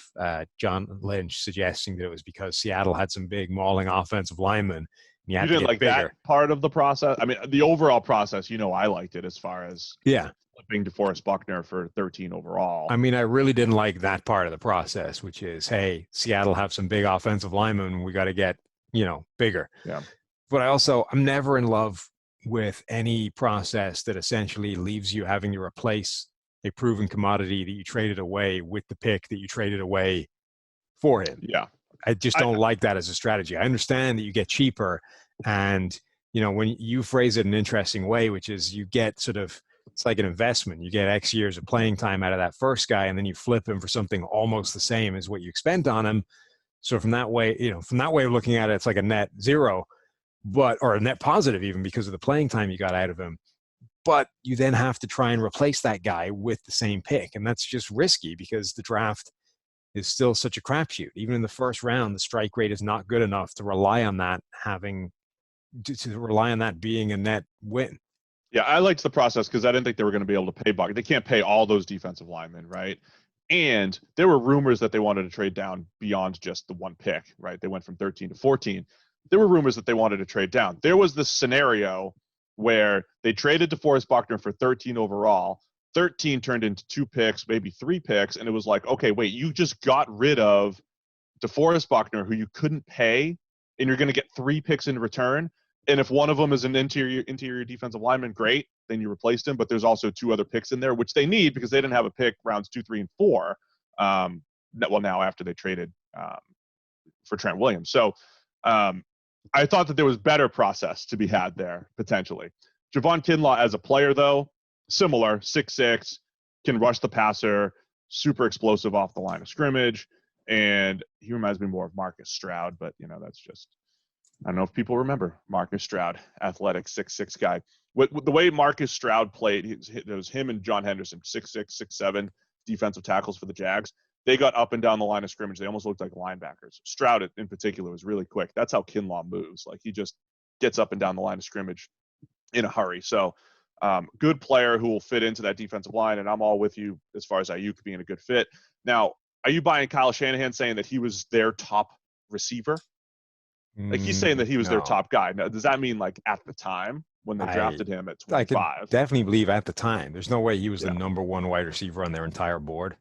John Lynch suggesting that it was because Seattle had some big mauling offensive linemen. You didn't like bigger. That part of the process? I mean, the overall process, I liked it as far as flipping DeForest Buckner for 13 overall. I mean, I really didn't like that part of the process, which is, hey, Seattle have some big offensive linemen. We got to get, bigger. Yeah. But I'm never in love with any process that essentially leaves you having to replace a proven commodity that you traded away with the pick that you traded away for him. Yeah. I just don't like that as a strategy. I understand that you get cheaper and, when you phrase it in an interesting way, which is you get it's like an investment. You get X years of playing time out of that first guy, and then you flip him for something almost the same as what you spent on him. So from that way of looking at it, it's like a net zero, or a net positive even because of the playing time you got out of him. But you then have to try and replace that guy with the same pick. And that's just risky because the draft is still such a crapshoot. Even in the first round, the strike rate is not good enough to rely on that being a net win. Yeah, I liked the process because I didn't think they were going to be able to pay Buck. They can't pay all those defensive linemen, right? And there were rumors that they wanted to trade down beyond just the one pick, right? They went from 13 to 14. There were rumors that they wanted to trade down. There was this scenario where they traded DeForest Buckner for 13 overall. 13 turned into 2 picks, maybe 3 picks, and it was like, okay, wait, you just got rid of DeForest Buckner, who you couldn't pay, and you're going to get 3 picks in return. And if one of them is an interior defensive lineman, great, then you replaced him. But there's also 2 other picks in there, which they need because they didn't have a pick rounds 2, 3, and 4. Now after they traded for Trent Williams. So I thought that there was better process to be had there, potentially. Javon Kinlaw as a player, though, similar, 6'6", can rush the passer, super explosive off the line of scrimmage, and he reminds me more of Marcus Stroud, but, that's just – I don't know if people remember Marcus Stroud, athletic 6'6" guy. The way Marcus Stroud played, it was him and John Henderson, 6'6", 6'7", defensive tackles for the Jags. They got up and down the line of scrimmage. They almost looked like linebackers. Stroud, in particular, was really quick. That's how Kinlaw moves. Like, he just gets up and down the line of scrimmage in a hurry. So, good player who will fit into that defensive line, and I'm all with you as far as Ayuk being a good fit. Now, are you buying Kyle Shanahan saying that he was their top receiver? Like, he's saying that he was their top guy. Now, does that mean, like, at the time when they drafted him at 25? I could definitely believe at the time. There's no way he was the number one wide receiver on their entire board.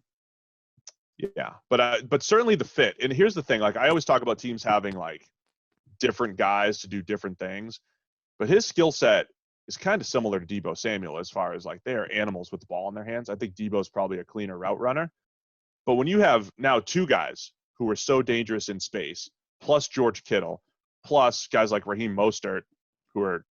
Yeah, but certainly the fit. And here's the thing. Like, I always talk about teams having, like, different guys to do different things. But his skill set is kind of similar to Deebo Samuel as far as, like, they are animals with the ball in their hands. I think Deebo's probably a cleaner route runner. But when you have now 2 guys who are so dangerous in space, plus George Kittle, plus guys like Raheem Mostert, who are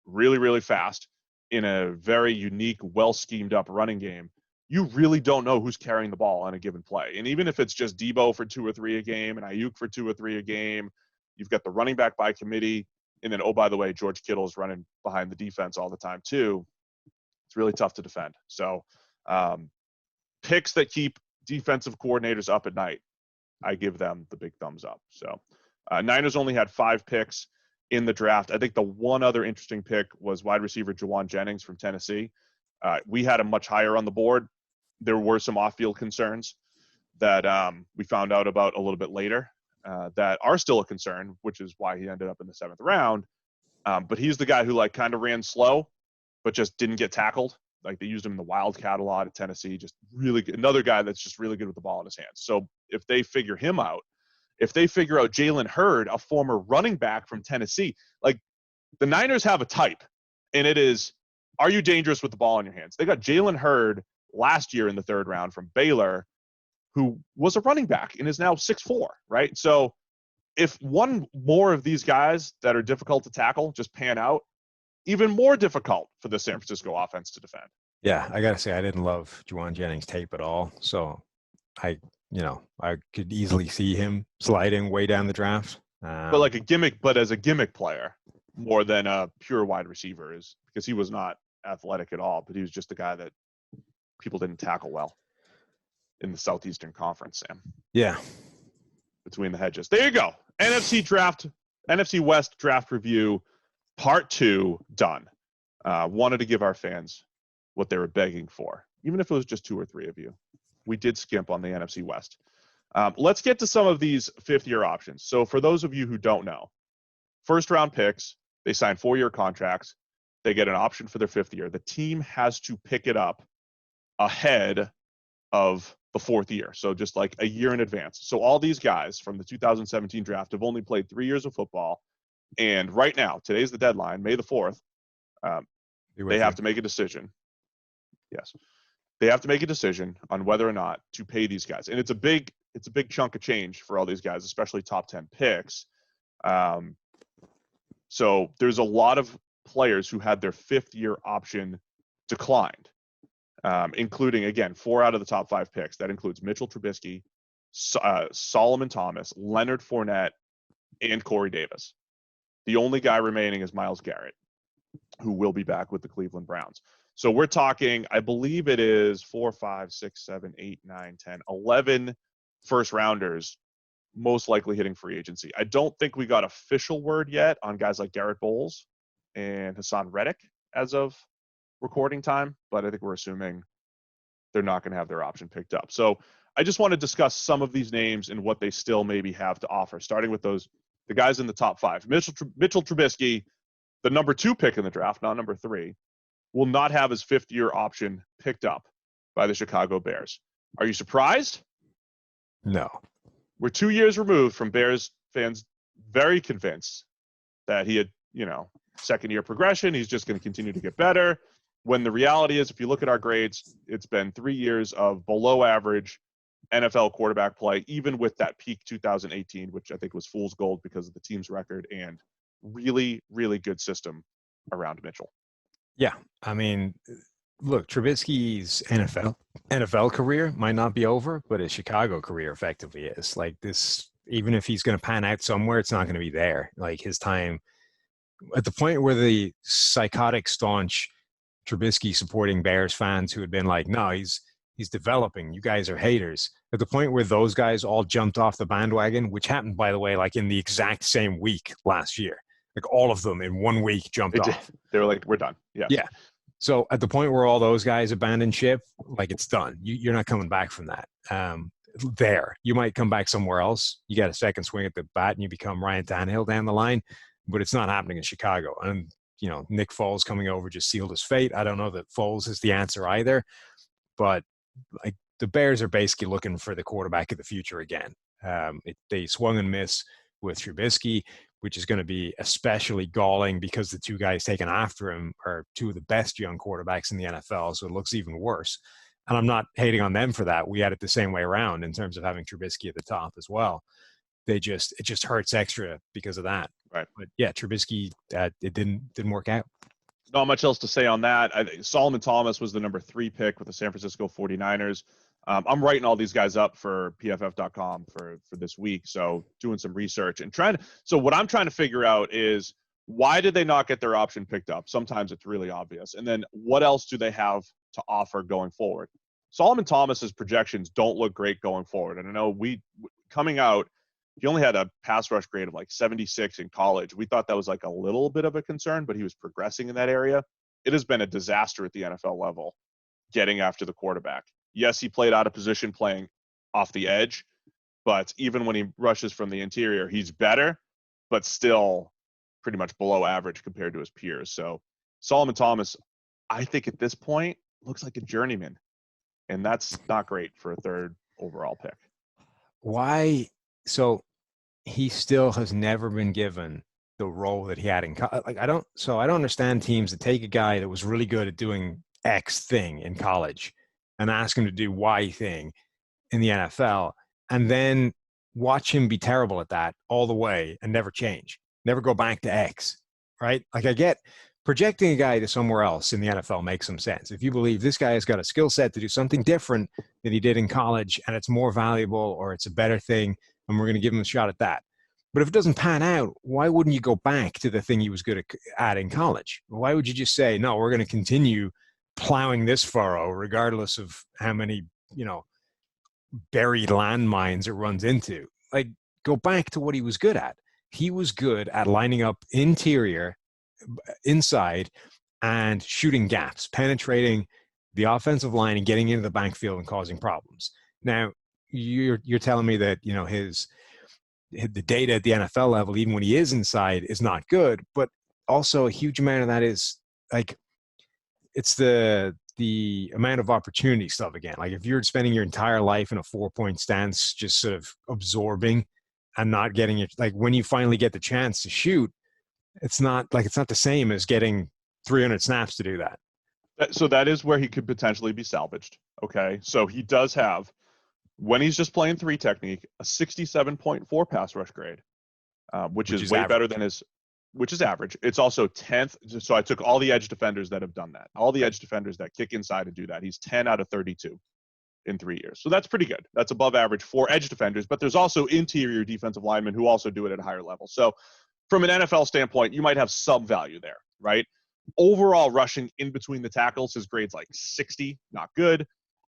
really, really fast in a very unique, well-schemed-up running game, you really don't know who's carrying the ball on a given play. And even if it's just Deebo for 2 or 3 a game and Ayuk for 2 or 3 a game, You've got the running back by committee. And then, oh, by the way, George Kittle is running behind the defense all the time too. It's really tough to defend. So picks that keep defensive coordinators up at night, I give them the big thumbs up. So Niners only had 5 picks in the draft. I think the one other interesting pick was wide receiver Jawan Jennings from Tennessee. We had him much higher on the board. There were some off-field concerns that we found out about a little bit later that are still a concern, which is why he ended up in the 7th round. But he's the guy who like kind of ran slow, but just didn't get tackled. Like they used him in the Wildcat a lot at Tennessee. Just really good. Another guy that's just really good with the ball in his hands. So if they figure him out, if they figure out Jalen Hurd, a former running back from Tennessee, like the Niners have a type, and it is, are you dangerous with the ball in your hands? They got Jalen Hurd last year in the 3rd round from Baylor, who was a running back and is now 6'4", right? So if one more of these guys that are difficult to tackle just pan out, even more difficult for the San Francisco offense to defend. Yeah, I got to say, I didn't love Juwan Jennings' tape at all. So I could easily see him sliding way down the draft. But like a gimmick, but as a gimmick player more than a pure wide receiver, is because he was not athletic at all, but he was just a guy that people didn't tackle well in the Southeastern Conference, Sam. Yeah. Between the hedges. There you go. NFC West draft review, part 2 done. Wanted to give our fans what they were begging for, even if it was just 2 or 3 of you. We did skimp on the NFC West. Let's get to some of these 5th-year options. So for those of you who don't know, 1st-round picks, they sign 4-year contracts. They get an option for their 5th year. The team has to pick it up ahead of the 4th year, so just like a year in advance. So all these guys from the 2017 draft have only played 3 years of football, and right now, today's the deadline, May the 4th, they have to make a decision. Yes, they have to make a decision on whether or not to pay these guys, and it's a big chunk of change for all these guys, especially top 10 picks. So there's a lot of players who had their 5th-year option declined. Including, again, 4 out of the top 5 picks. That includes Mitchell Trubisky, Solomon Thomas, Leonard Fournette, and Corey Davis. The only guy remaining is Myles Garrett, who will be back with the Cleveland Browns. So we're talking, I believe it is 4, 5, 6, 7, 8, 9, 10, 11 first-rounders most likely hitting free agency. I don't think we got official word yet on guys like Garrett Bowles and Hassan Reddick as of recording time, but I think we're assuming they're not going to have their option picked up. So I just want to discuss some of these names and what they still maybe have to offer, starting with the guys in the top 5. Mitchell Trubisky, the number 2 pick in the draft, not number 3, will not have his 5th-year option picked up by the Chicago Bears. Are you surprised? No. We're 2 years removed from Bears fans very convinced that he had, 2nd-year progression. He's just going to continue to get better. When the reality is, if you look at our grades, it's been 3 years of below average NFL quarterback play, even with that peak 2018, which I think was fool's gold because of the team's record and really, really good system around Mitchell. Yeah. I mean, look, Trubisky's NFL career might not be over, but his Chicago career effectively is. Like this, even if he's going to pan out somewhere, it's not going to be there. Like his time at the point where the psychotic, staunch Trubisky supporting Bears fans who had been like, no, he's developing. You guys are haters. At the point where those guys all jumped off the bandwagon, which happened, by the way, like in the exact same week last year, like all of them in 1 week jumped off. They were like, we're done. Yeah. Yeah. So at the point where all those guys abandoned ship, like it's done. You're not coming back from that. There, you might come back somewhere else. You got a second swing at the bat and you become Ryan Tannehill down the line, but it's not happening in Chicago. And Nick Foles coming over just sealed his fate. I don't know that Foles is the answer either, but like the Bears are basically looking for the quarterback of the future again. They swung and missed with Trubisky, which is going to be especially galling because the 2 guys taken after him are 2 of the best young quarterbacks in the NFL. So it looks even worse. And I'm not hating on them for that. We had it the same way around in terms of having Trubisky at the top as well. It just hurts extra because of that. Right. But yeah, Trubisky, it didn't work out. Not much else to say on that. Solomon Thomas was the number 3 pick with the San Francisco 49ers. I'm writing all these guys up for PFF.com for this week, so doing some research and so what I'm trying to figure out is, why did they not get their option picked up? Sometimes it's really obvious. And then what else do they have to offer going forward? Solomon Thomas's projections don't look great going forward. And I know coming out, he only had a pass rush grade of like 76 in college. We thought that was like a little bit of a concern, but he was progressing in that area. It has been a disaster at the NFL level getting after the quarterback. Yes, he played out of position playing off the edge, but even when he rushes from the interior, he's better, but still pretty much below average compared to his peers. So Solomon Thomas, I think at this point, looks like a journeyman, and that's not great for a third overall pick. Why? So he still has never been given the role that he had in college. I don't understand teams that take a guy that was really good at doing X thing in college and ask him to do Y thing in the NFL, and then watch him be terrible at that all the way and never change, never go back to X, right? Like, I get projecting a guy to somewhere else in the NFL makes some sense. If you believe this guy has got a skill set to do something different than he did in college, and it's more valuable or it's a better thing, and we're going to give him a shot at that. But if it doesn't pan out, why wouldn't you go back to the thing he was good at in college? Why would you just say, no, we're going to continue plowing this furrow regardless of how many, buried landmines it runs into? Like, go back to what he was good at. He was good at lining up inside and shooting gaps, penetrating the offensive line and getting into the backfield and causing problems. Now, you're telling me that, the data at the NFL level, even when he is inside, is not good, but also a huge amount of that is like, it's the amount of opportunity stuff again. Like, if you're spending your entire life in a 4-point stance, just sort of absorbing and not getting it, like when you finally get the chance to shoot, it's not the same as getting 300 snaps to do that. So that is where he could potentially be salvaged. Okay. So he does have, when he's just playing 3 technique, a 67.4 pass rush grade, which is way average. better than which is average. It's also 10th. So I took all the edge defenders that have done that, all the edge defenders that kick inside and do that. He's 10 out of 32 in 3 years. So that's pretty good. That's above average for edge defenders, but there's also interior defensive linemen who also do it at a higher level. So from an NFL standpoint, you might have some value there, right? Overall rushing in between the tackles, his grade's like 60, not good.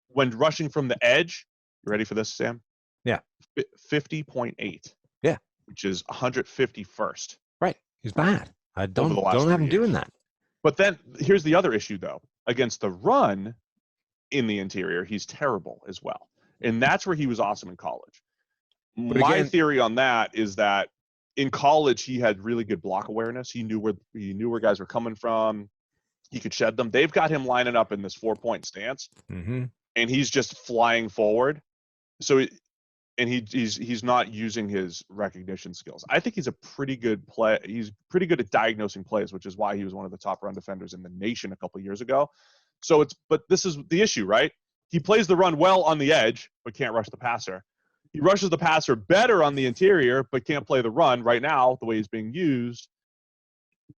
When rushing from the edge, you ready for this, Sam? Yeah. 50.8. Yeah. Which is 151st. Right. He's bad. I don't have him doing that. But then here's the other issue, though. Against the run in the interior, he's terrible as well. And that's where he was awesome in college. My theory on that is that in college, he had really good block awareness. He knew where guys were coming from. He could shed them. They've got him lining up in this 4-point stance, and he's just flying forward. So, he's not using his recognition skills. I think he's a pretty good play. He's pretty good at diagnosing plays, which is why he was one of the top run defenders in the nation a couple of years ago. So but this is the issue, right? He plays the run well on the edge, but can't rush the passer. He rushes the passer better on the interior, but can't play the run right now the way he's being used.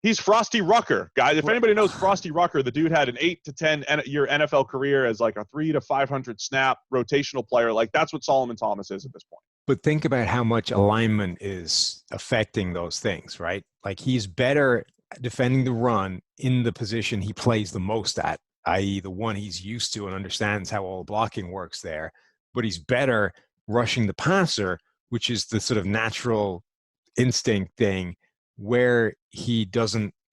He's Frosty Rucker, guys. If anybody knows Frosty Rucker, the dude had an 8 to 10 year NFL career as like a 300 to 500 snap rotational player. Like, that's what Solomon Thomas is at this point. But think about how much alignment is affecting those things, right? Like, he's better defending the run in the position he plays the most at, i.e. the one he's used to and understands how all blocking works there. But he's better rushing the passer, which is the sort of natural instinct thing where he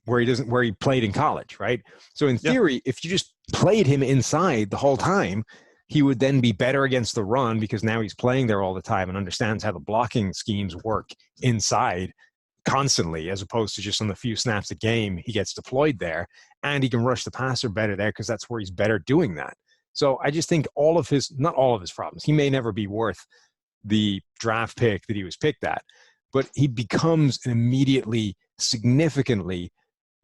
played in college, right? So in theory, if you just played him inside the whole time, he would then be better against the run because now he's playing there all the time and understands how the blocking schemes work inside constantly, as opposed to just on the few snaps a game he gets deployed there, and he can rush the passer better there because that's where he's better doing that. So I just think not all of his problems, he may never be worth the draft pick that he was picked at, but he becomes an immediately significantly,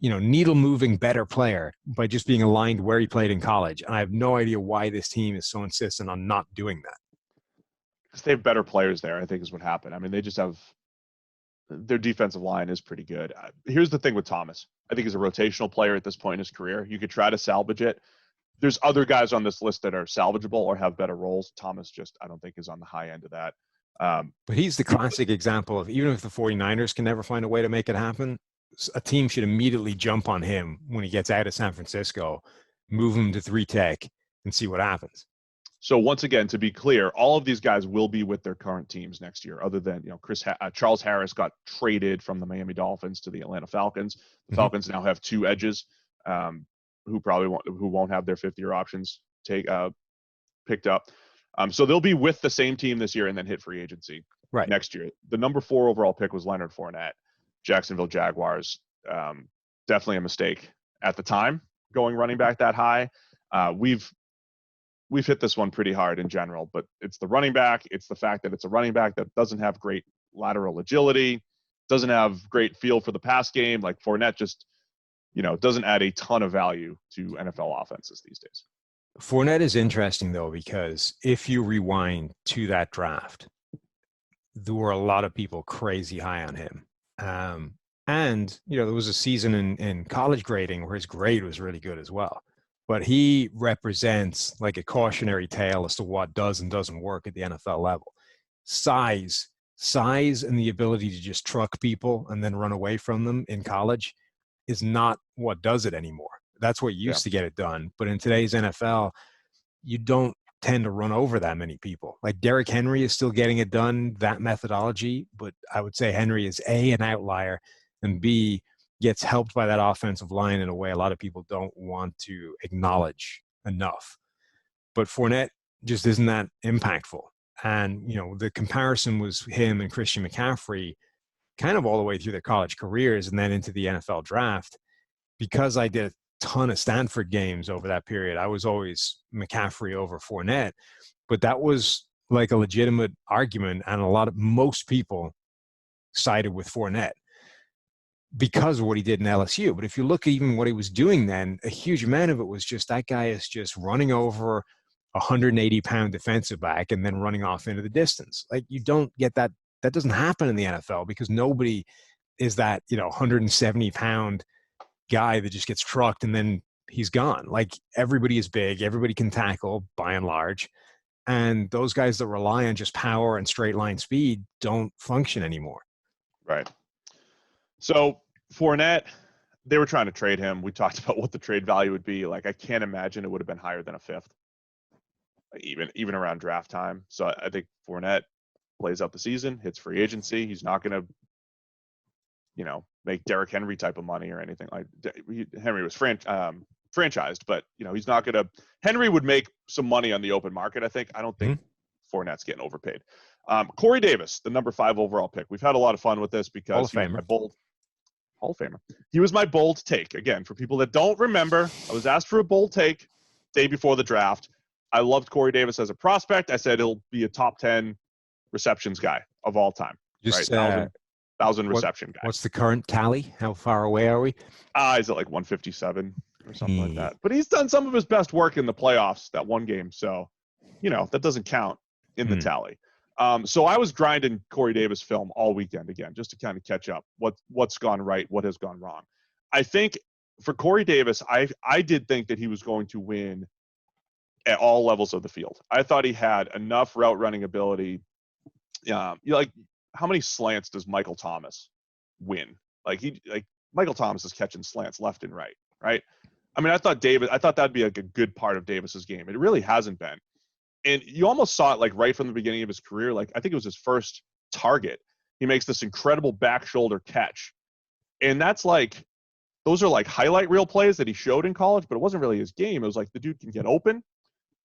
needle moving better player by just being aligned where he played in college. And I have no idea why this team is so insistent on not doing that. Because they have better players there, I think is what happened. I mean, they just have their defensive line is pretty good. Here's the thing with Thomas. I think he's a rotational player at this point in his career. You could try to salvage it. There's other guys on this list that are salvageable or have better roles. Thomas just, I don't think, is on the high end of that. But he's the classic example of, even if the 49ers can never find a way to make it happen, a team should immediately jump on him when he gets out of San Francisco, move him to 3 tech, and see what happens. So once again, to be clear, all of these guys will be with their current teams next year, other than, Charles Harris got traded from the Miami Dolphins to the Atlanta Falcons. The Falcons now have 2 edges who won't have their 5th-year options picked up. So they'll be with the same team this year and then hit free agency next year. The number 4 overall pick was Leonard Fournette, Jacksonville Jaguars. Definitely a mistake at the time going running back that high. We've hit this one pretty hard in general, but it's the running back. It's the fact that it's a running back that doesn't have great lateral agility, doesn't have great feel for the pass game. Like Fournette just, doesn't add a ton of value to NFL offenses these days. Fournette is interesting, though, because if you rewind to that draft, there were a lot of people crazy high on him. And, there was a season in college grading where his grade was really good as well. But he represents like a cautionary tale as to what does and doesn't work at the NFL level. Size and the ability to just truck people and then run away from them in college is not what does it anymore. That's what used to get it done. But in today's NFL, you don't tend to run over that many people. Like Derrick Henry is still getting it done, that methodology. But I would say Henry is A, an outlier, and B, gets helped by that offensive line in a way a lot of people don't want to acknowledge enough. But Fournette just isn't that impactful. And, the comparison was him and Christian McCaffrey kind of all the way through their college careers and then into the NFL draft. Because I did a ton of Stanford games over that period, I was always McCaffrey over Fournette. But that was like a legitimate argument, and most people sided with Fournette because of what he did in LSU. But if you look at even what he was doing then, a huge amount of it was just that guy is just running over a 180-pound defensive back and then running off into the distance. Like, you don't get that. That doesn't happen in the NFL because nobody is that, 170-pound guy that just gets trucked and then he's gone. Like, everybody is big. Everybody can tackle by and large. And those guys that rely on just power and straight line speed don't function anymore. Right. So Fournette, they were trying to trade him. We talked about what the trade value would be. Like, I can't imagine it would have been higher than a 5th, even around draft time. So I think Fournette plays out the season, hits free agency. He's not going to, make Derrick Henry type of money or anything. Like, Henry was franchised, but he's not going to. Henry would make some money on the open market, I think. I don't think Fournette's getting overpaid. Corey Davis, the number 5 overall pick. We've had a lot of fun with this because he was my bold Hall of Famer. He was my bold take. Again, for people that don't remember, I was asked for a bold take day before the draft. I loved Corey Davis as a prospect. I said he'll be a top 10 receptions guy of all time. Just right? 1,000 reception guy. What's the current tally? How far away are we? He's at like 157 or something like that. But he's done some of his best work in the playoffs, that one game. So, that doesn't count in the tally. So I was grinding Corey Davis film all weekend again, just to kind of catch up. What's gone right? What has gone wrong? I think for Corey Davis, I did think that he was going to win at all levels of the field. I thought he had enough route running ability. Like, how many slants does Michael Thomas win? Michael Thomas is catching slants left and right. I mean, I thought that'd be like a good part of Davis's game. It really hasn't been. And you almost saw it like right from the beginning of his career. Like, I think it was his first target. He makes this incredible back shoulder catch. And those are like highlight reel plays that he showed in college, but it wasn't really his game. It was like the dude can get open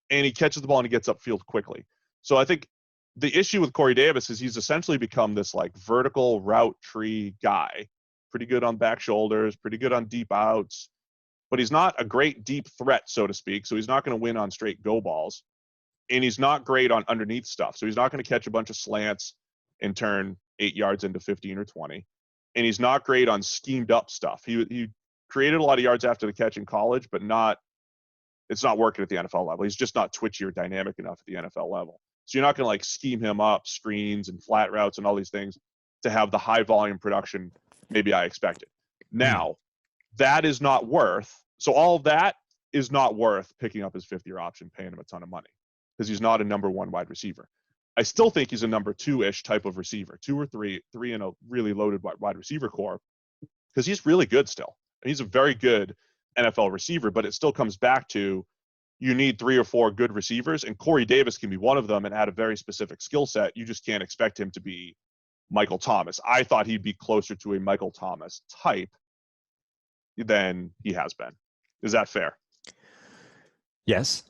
and he catches the ball and he gets upfield quickly. So I think the issue with Corey Davis is he's essentially become this like vertical route tree guy. Pretty good on back shoulders, pretty good on deep outs, but he's not a great deep threat, so to speak. So he's not going to win on straight go balls. And he's not great on underneath stuff. So he's not going to catch a bunch of slants and turn 8 yards into 15 or 20. And he's not great on schemed up stuff. He created a lot of yards after the catch in college, but it's not working at the NFL level. He's just not twitchy or dynamic enough at the NFL level. So you're not going to like scheme him up, screens and flat routes and all these things to have the high volume production maybe I expected. Now, that is not worth. So all of that is not worth picking up his 5th-year option, paying him a ton of money because he's not a number 1 wide receiver. I still think he's a number 2-ish type of receiver, 2 or 3 in a really loaded wide receiver core, because he's really good still. He's a very good NFL receiver, but it still comes back to you need 3 or 4 good receivers, and Corey Davis can be one of them and add a very specific skill set. You just can't expect him to be Michael Thomas. I thought he'd be closer to a Michael Thomas type than he has been. Is that fair? Yes.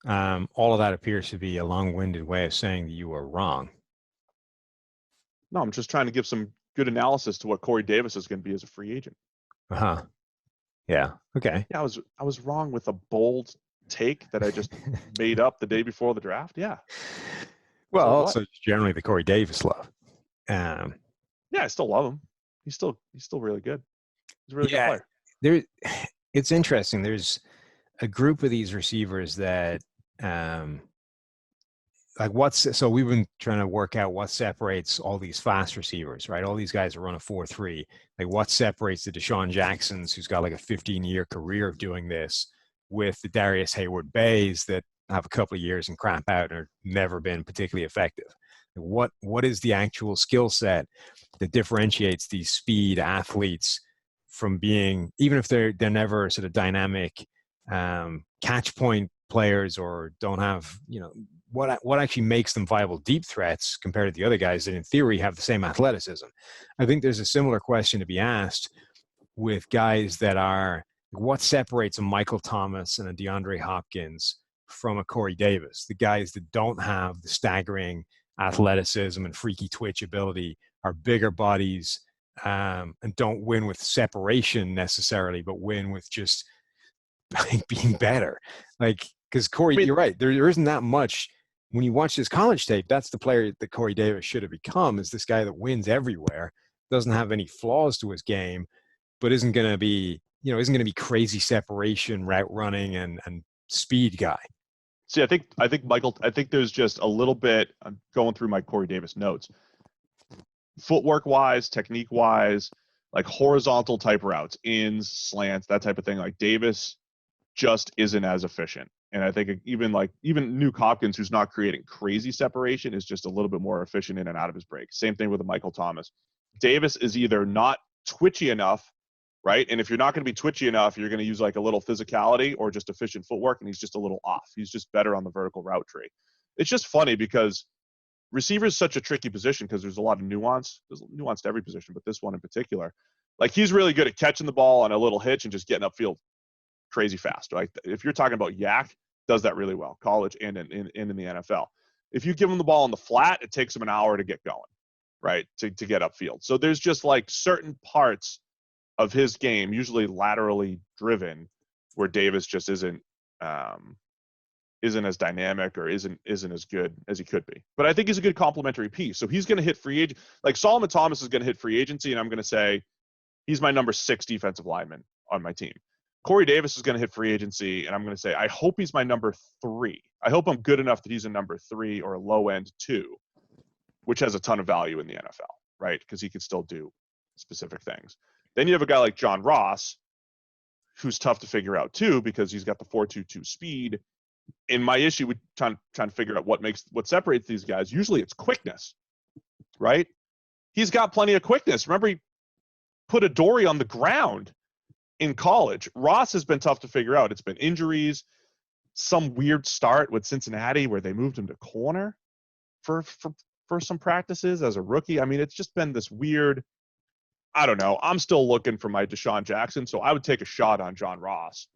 All of that appears to be a long-winded way of saying that you are wrong. No, I'm just trying to give some good analysis to what Corey Davis is going to be as a free agent. Uh-huh. Yeah. Okay. Yeah, I was wrong with a bold take that I just made up the day before the draft. Yeah. Well, So also generally the Corey Davis love. Yeah, I still love him. He's still really good. He's a really good player. It's interesting. There's a group of these receivers that so we've been trying to work out what separates all these fast receivers, right? All these guys that run a 4.3. Like what separates the Deshaun Jacksons, who's got like a 15-year career of doing this, with the Darius Hayward-Bays that have a couple of years and crap out and are never been particularly effective. What is the actual skill set that differentiates these speed athletes from being, even if they're never sort of dynamic catch point players or don't have, what actually makes them viable deep threats compared to the other guys that in theory have the same athleticism? I think there's a similar question to be asked with guys that are, what separates a Michael Thomas and a DeAndre Hopkins from a Corey Davis? The guys that don't have the staggering athleticism and freaky twitch ability, are bigger bodies, and don't win with separation necessarily, but win with just being better. Like, because Corey, you're right, there isn't that much. When you watch this college tape, that's the player that Corey Davis should have become, is this guy that wins everywhere, doesn't have any flaws to his game, but isn't going to be crazy separation, route running, and speed guy. See, I think there's just a little bit, I'm going through my Corey Davis notes, footwork wise, technique wise, like horizontal type routes, ins, slants, that type of thing. Like Davis just isn't as efficient. And I think even Nuke Hopkins, who's not creating crazy separation, is just a little bit more efficient in and out of his break. Same thing with Michael Thomas. Davis is either not twitchy enough, right? And if you're not going to be twitchy enough, you're going to use like a little physicality or just efficient footwork, and he's just a little off. He's just better on the vertical route tree. It's just funny because receiver is such a tricky position because there's a lot of nuance. There's nuance to every position, but this one in particular. Like, he's really good at catching the ball on a little hitch and just getting upfield crazy fast. Like, if you're talking about Yak, does that really well, college and in the NFL. If you give him the ball on the flat, it takes him an hour to get going, right, to get upfield. So there's just like certain parts of his game, usually laterally driven, where Davis just isn't as dynamic or isn't as good as he could be. But I think he's a good complementary piece. So he's going to hit free agent. Like Solomon Thomas is going to hit free agency, and I'm going to say he's my number 6 defensive lineman on my team. Corey Davis is going to hit free agency, and I'm going to say I hope he's my number 3. I hope I'm good enough that he's a number 3 or a low end 2, which has a ton of value in the NFL, right? Because he can still do specific things. Then you have a guy like John Ross, who's tough to figure out too, because he's got the 4.22 speed. And my issue with trying to figure out what separates these guys, usually it's quickness, right? He's got plenty of quickness. Remember, he put a Dory on the ground in college. Ross has been tough to figure out. It's been injuries, some weird start with Cincinnati where they moved him to corner for some practices as a rookie. I mean, it's just been this weird, I don't know. I'm still looking for my Deshaun Jackson, so I would take a shot on John Ross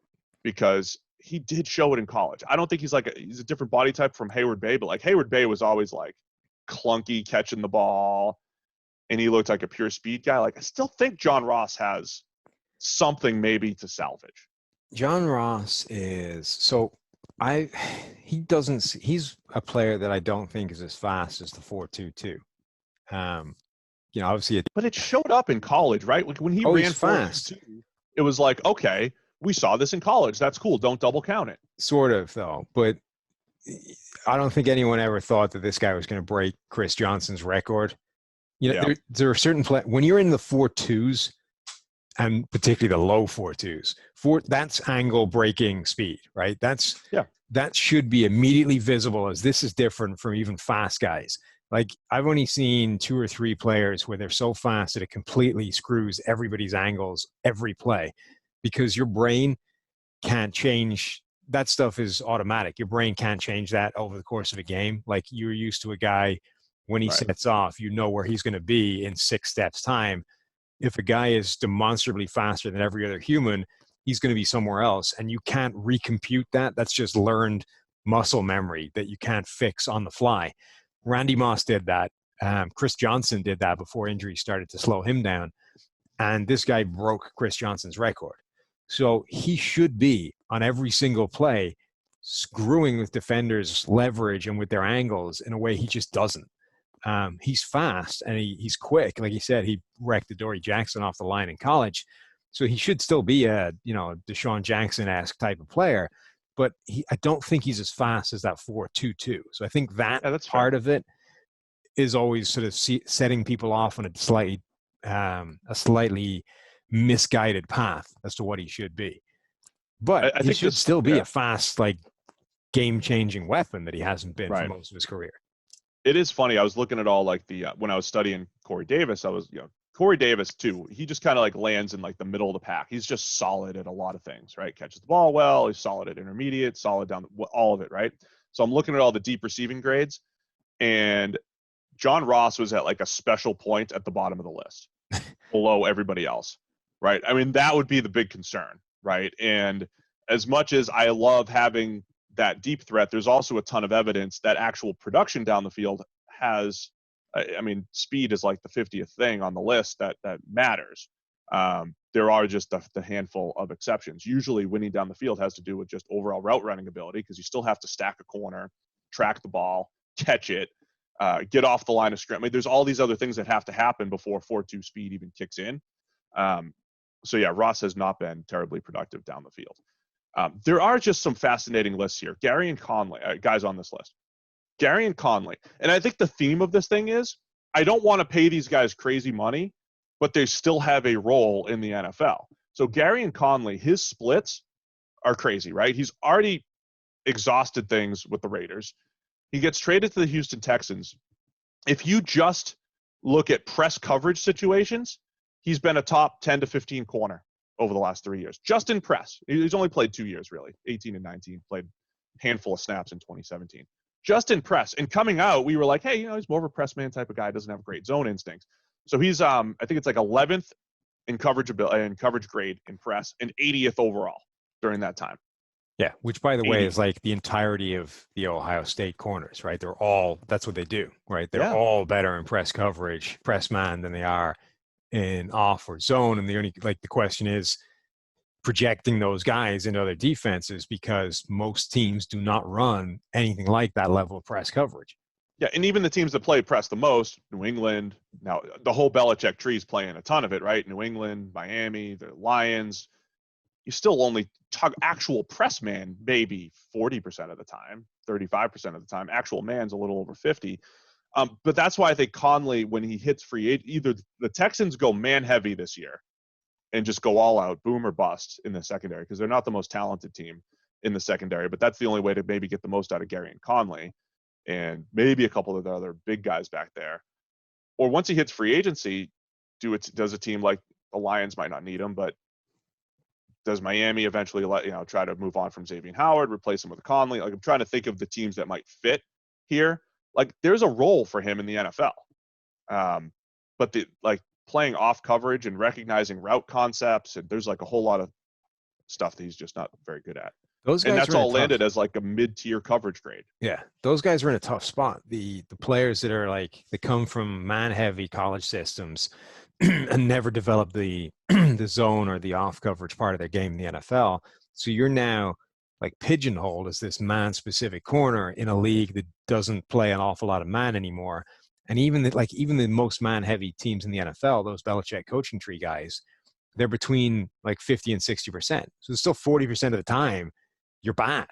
because he did show it in college. I don't think he's a different body type from Hayward-Bay, but like Hayward-Bay was always like clunky catching the ball, and he looked like a pure speed guy. Like, I still think John Ross has something maybe to salvage. John Ross he's a player that I don't think is as fast as the 4.22. Obviously, but it showed up in college, right? Like when he ran fast, it was like, okay, we saw this in college. That's cool. Don't double count it. Sort of, though. But I don't think anyone ever thought that this guy was going to break Chris Johnson's record. There are certain when you're in the 4.2s, and particularly the low 4.2s. That's angle breaking speed, right? That should be immediately visible, as this is different from even fast guys. Like, I've only seen 2 or 3 players where they're so fast that it completely screws everybody's angles every play, because your brain can't change. That stuff is automatic. Your brain can't change that over the course of a game. Like, you're used to a guy, when he sets off, you know where he's going to be in 6 steps time. If a guy is demonstrably faster than every other human, he's going to be somewhere else, and you can't recompute that. That's just learned muscle memory that you can't fix on the fly. Randy Moss did that. Chris Johnson did that before injury started to slow him down. And this guy broke Chris Johnson's record. So he should be, on every single play, screwing with defenders' leverage and with their angles in a way he just doesn't. He's fast and he's quick. Like he said, he wrecked Adoree Jackson off the line in college. So he should still be a, Deshaun Jackson-esque type of player. But I don't think he's as fast as that 4.22. So I think that's part of it is always sort of setting people off on a slightly misguided path as to what he should be. But I think he should still be a fast, like, game-changing weapon that he hasn't been for most of his career. It is funny. I was looking at all, like, when I was studying Corey Davis, Corey Davis too, he just kind of like lands in like the middle of the pack. He's just solid at a lot of things, right? Catches the ball well. He's solid at intermediate, solid down all of it, right? So I'm looking at all the deep receiving grades, and John Ross was at like a special point at the bottom of the list, below everybody else, right? I mean, that would be the big concern, right? And as much as I love having that deep threat, there's also a ton of evidence that actual production down the field has. I mean, speed is like the 50th thing on the list that matters. There are just the handful of exceptions. Usually winning down the field has to do with just overall route running ability, because you still have to stack a corner, track the ball, catch it, get off the line of scrimmage. I mean, there's all these other things that have to happen before 4.2 speed even kicks in. So yeah, Ross has not been terribly productive down the field. There are just some fascinating lists here. Gary and Conley, guys on this list. Gary and Conley. And I think the theme of this thing is, I don't want to pay these guys crazy money, but they still have a role in the NFL. So Gary and Conley, his splits are crazy, right? He's already exhausted things with the Raiders. He gets traded to the Houston Texans. If you just look at press coverage situations, he's been a top 10 to 15 corner over the last 3 years, just in press. He's only played 2 years, really, 18 and 19, played a handful of snaps in 2017. Just in press. And coming out, we were like, hey, he's more of a press man type of guy, doesn't have great zone instincts. So he's, I think it's like 11th in coverage grade in press and 80th overall during that time. Yeah, which, by the way, is like the entirety of the Ohio State corners, right? That's what they do, right? They're all better in press coverage, press man, than they are in off or zone. And the question is, projecting those guys into other defenses, because most teams do not run anything like that level of press coverage. Yeah, and even the teams that play press the most, New England, now the whole Belichick tree is playing a ton of it, right? New England, Miami, the Lions, you still only talk actual press man maybe 40% of the time, 35% of the time. Actual man's a little over 50. But that's why I think Conley, when he hits free agent, either the Texans go man heavy this year and just go all out, boom or bust in the secondary, because they're not the most talented team in the secondary, but that's the only way to maybe get the most out of Gary and Conley and maybe a couple of the other big guys back there. Or once he hits free agency, does a team like the Lions, might not need him, but does Miami eventually try to move on from Xavier Howard, replace him with Conley? Like, I'm trying to think of the teams that might fit here. Like, there's a role for him in the NFL. But playing off coverage and recognizing route concepts, and there's like a whole lot of stuff that he's just not very good at. And that's all landed as like a mid-tier coverage grade. Yeah, those guys are in a tough spot. The players that are that come from man-heavy college systems and never develop the zone or the off coverage part of their game in the NFL. So you're now like pigeonholed as this man-specific corner in a league that doesn't play an awful lot of man anymore. And even the most man-heavy teams in the NFL, those Belichick coaching tree guys, they're between like 50 and 60%. So still 40% of the time, you're bad.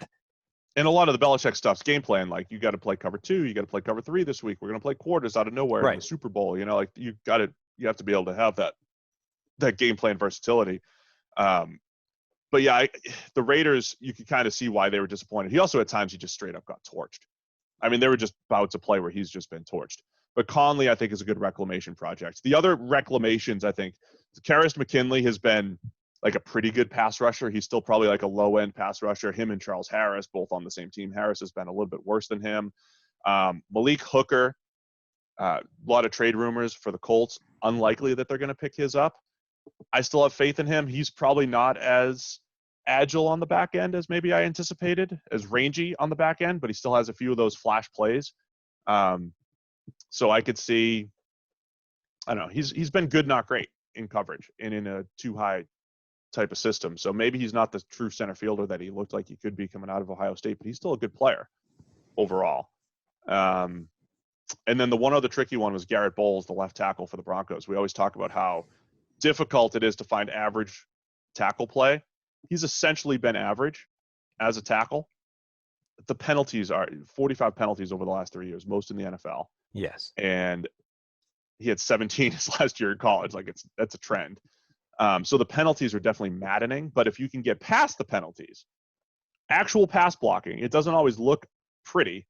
And a lot of the Belichick stuff's game plan. Like, you got to play cover 2, you got to play cover 3 this week. We're going to play quarters out of nowhere in the Super Bowl. You have to be able to have that that game plan versatility. But yeah, the Raiders, you could kind of see why they were disappointed. He also at times he just straight up got torched. I mean, there were just bouts of play where he's just been torched. But Conley, I think, is a good reclamation project. The other reclamations, I think, Karis McKinley has been like a pretty good pass rusher. He's still probably like a low-end pass rusher. Him and Charles Harris, both on the same team. Harris has been a little bit worse than him. Malik Hooker, a lot of trade rumors for the Colts. Unlikely that they're going to pick his up. I still have faith in him. He's probably not as agile on the back end as maybe I anticipated, as rangy on the back end, but he still has a few of those flash plays. So I could see, I don't know, he's been good, not great in coverage and in a too high type of system. So maybe he's not the true center fielder that he looked like he could be coming out of Ohio State, but he's still a good player overall. And then the one other tricky one was Garrett Bowles, the left tackle for the Broncos. We always talk about how difficult it is to find average tackle play. He's essentially been average as a tackle. The penalties are 45 penalties over the last 3 years, most in the NFL. Yes. And he had 17 his last year in college. Like that's a trend. So the penalties are definitely maddening, but if you can get past the penalties, actual pass blocking, it doesn't always look pretty,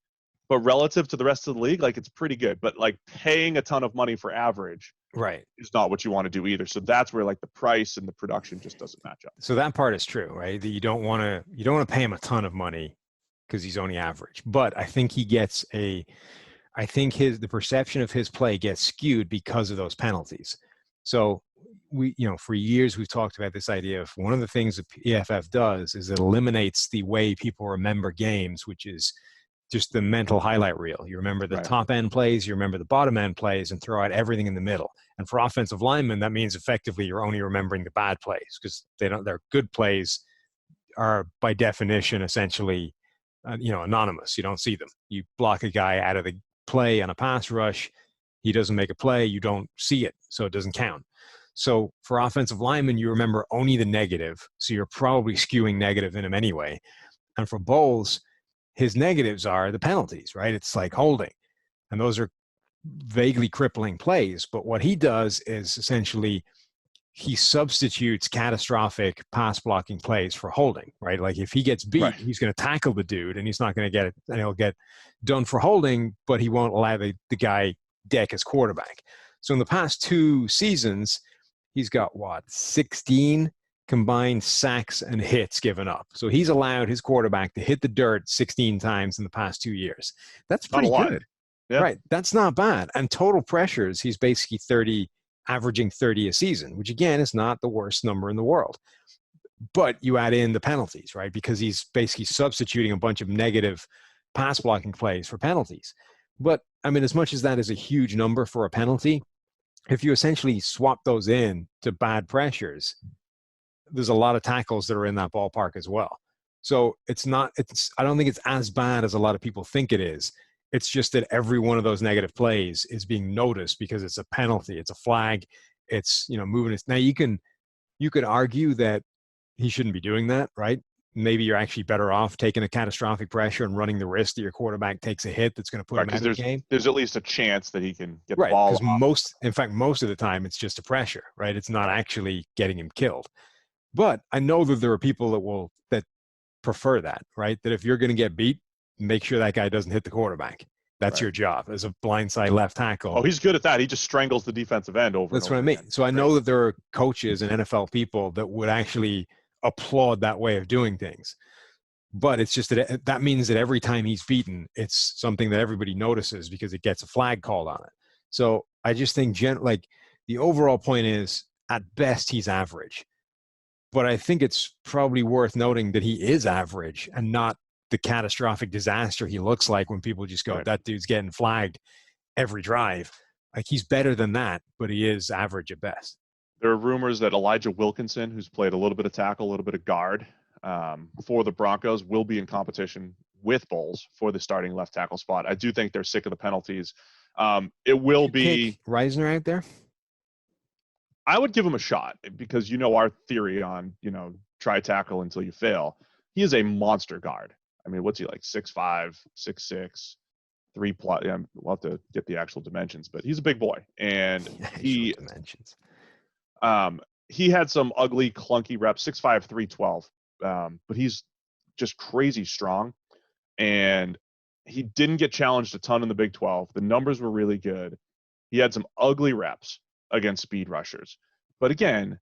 but relative to the rest of the league, like it's pretty good. But like paying a ton of money for average, right, is not what you want to do either. So that's where like the price and the production just doesn't match up. So that part is true, right? That you don't want to pay him a ton of money because he's only average. But I think the perception of his play gets skewed because of those penalties. So for years we've talked about this idea of one of the things that PFF does is it eliminates the way people remember games, which is just the mental highlight reel. You remember the top end plays, you remember the bottom end plays, and throw out everything in the middle. And for offensive linemen, that means effectively you're only remembering the bad plays because their good plays are by definition essentially, anonymous. You don't see them. You block a guy out of the play on a pass rush, he doesn't make a play, you don't see it, so it doesn't count. So for offensive linemen, you remember only the negative, so you're probably skewing negative in him anyway. And for Bowles, his negatives are the penalties, right? It's like holding. And those are vaguely crippling plays. But what he does is essentially he substitutes catastrophic pass blocking plays for holding, right? Like if he gets beat, he's going to tackle the dude and he's not going to get it. And he'll get done for holding, but he won't allow the guy deck his quarterback. So in the past 2 seasons, he's got 16 combined sacks and hits given up. So he's allowed his quarterback to hit the dirt 16 times in the past 2 years. That's pretty good. Yeah. Right. That's not bad. And total pressures, he's basically averaging 30 a season, which again is not the worst number in the world. But you add in the penalties, right? Because he's basically substituting a bunch of negative pass blocking plays for penalties. But I mean, as much as that is a huge number for a penalty, if you essentially swap those in to bad pressures, there's a lot of tackles that are in that ballpark as well. So I don't think it's as bad as a lot of people think it is. It's just that every one of those negative plays is being noticed because it's a penalty, it's a flag, it's, moving it. Now you could argue that he shouldn't be doing that, right? Maybe you're actually better off taking a catastrophic pressure and running the risk that your quarterback takes a hit that's going to put him out of the game. There's at least a chance that he can get the ball. Because most of the time it's just a pressure, right? It's not actually getting him killed. But I know that there are people that prefer that, right? That if you're going to get beat, make sure that guy doesn't hit the quarterback. That's your job as a blindside left tackle. Oh, he's good at that. He just strangles the defensive end over. That's what I mean. So I know that there are coaches and NFL people that would actually applaud that way of doing things. But it's just that means that every time he's beaten, it's something that everybody notices because it gets a flag called on it. So I just think the overall point is at best he's average. But I think it's probably worth noting that he is average and not the catastrophic disaster he looks like when people just go, that dude's getting flagged every drive. Like he's better than that, but he is average at best. There are rumors that Elijah Wilkinson, who's played a little bit of tackle, a little bit of guard for the Broncos, will be in competition with Bowles for the starting left tackle spot. I do think they're sick of the penalties. It will be Reisner out there. I would give him a shot because our theory on, try tackle until you fail. He is a monster guard. I mean, what's he like? 6'5", 6'6", 3+. Yeah, we'll have to get the actual dimensions, but he's a big boy. And dimensions. he had some ugly, clunky reps, 6'5", 312. But he's just crazy strong. And he didn't get challenged a ton in the Big 12. The numbers were really good. He had some ugly reps against speed rushers. But again,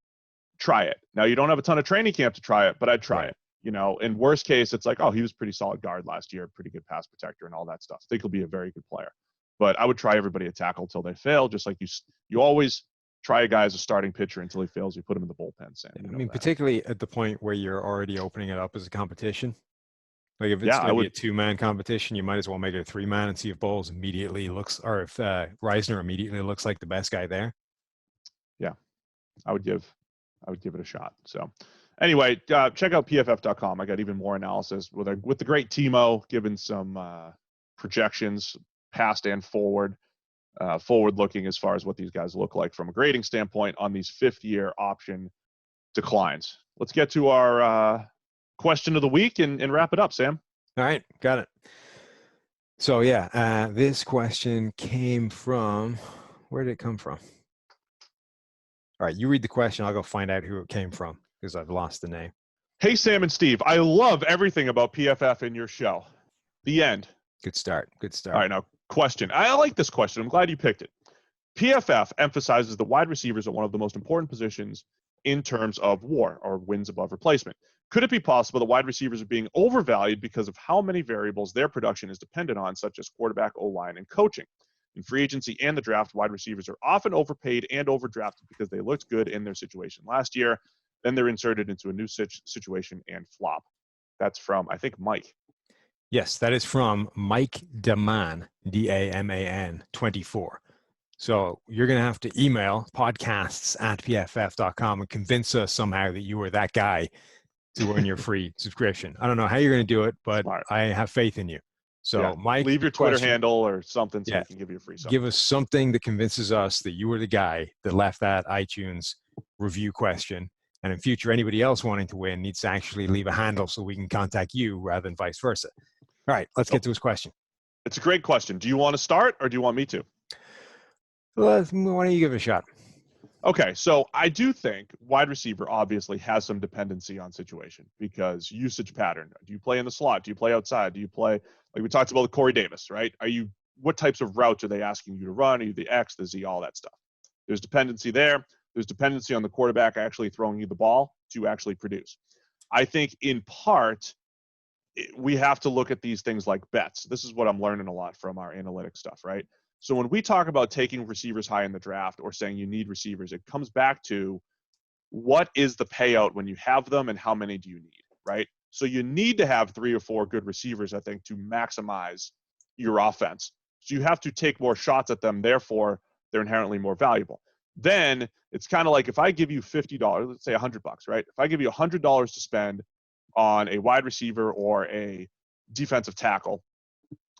try it. Now, you don't have a ton of training camp to try it, but I'd try it. You know, in worst case, it's like, oh, he was pretty solid guard last year, pretty good pass protector and all that stuff. I think he'll be a very good player. But I would try everybody at tackle until they fail, just like you always try a guy as a starting pitcher until he fails. You put him in the bullpen, Sam. I mean, particularly at the point where you're already opening it up as a competition. Like if it's going to be a 2-man competition, you might as well make it a 3-man and see if Bowles immediately looks, or if Reisner immediately looks like the best guy there. Yeah, I would give it a shot. So anyway, check out PFF.com. I got even more analysis with the great Timo, giving some projections, past and forward looking as far as what these guys look like from a grading standpoint on these 5th-year option declines. Let's get to our question of the week and wrap it up, Sam. All right, got it. So yeah, this question came from, where did it come from? All right, you read the question. I'll go find out who it came from because I've lost the name. Hey, Sam and Steve, I love everything about PFF in your show. The end. Good start. All right, now question. I like this question. I'm glad you picked it. PFF emphasizes the wide receivers are one of the most important positions in terms of WAR, or wins above replacement. Could it be possible that wide receivers are being overvalued because of how many variables their production is dependent on, such as quarterback, O-line, and coaching? In free agency and the draft, wide receivers are often overpaid and overdrafted because they looked good in their situation last year. Then they're inserted into a new situation and flop. That's from, I think, Mike. Yes, that is from Mike Daman, D-A-M-A-N 24. So you're going to have to email podcasts@pff.com and convince us somehow that you were that guy to earn your free subscription. I don't know how you're going to do it, but Smart. I have faith in you. So Mike, leave your Twitter handle or something so we can give you a free sub. Give us something that convinces us that you were the guy that left that iTunes review question. And in future, anybody else wanting to win needs to actually leave a handle so we can contact you rather than vice versa. All right, let's get to his question. It's a great question. Do you want to start or do you want me to? Well, why don't you give it a shot? Okay, so I do think wide receiver obviously has some dependency on situation because usage pattern. Do you play in the slot? Do you play outside? Do you play, like we talked about with Corey Davis, right? What types of routes are they asking you to run? Are you the X, the Z, all that stuff? There's dependency there. There's dependency on the quarterback actually throwing you the ball to actually produce. I think in part, we have to look at these things like bets. This is what I'm learning a lot from our analytics stuff, right? So when we talk about taking receivers high in the draft or saying you need receivers, it comes back to what is the payout when you have them and how many do you need, right? So you need to have 3 or 4 good receivers, I think, to maximize your offense. So you have to take more shots at them. Therefore, they're inherently more valuable. Then it's kind of like if I give you $50, let's say $100, right? If I give you $100 to spend on a wide receiver or a defensive tackle,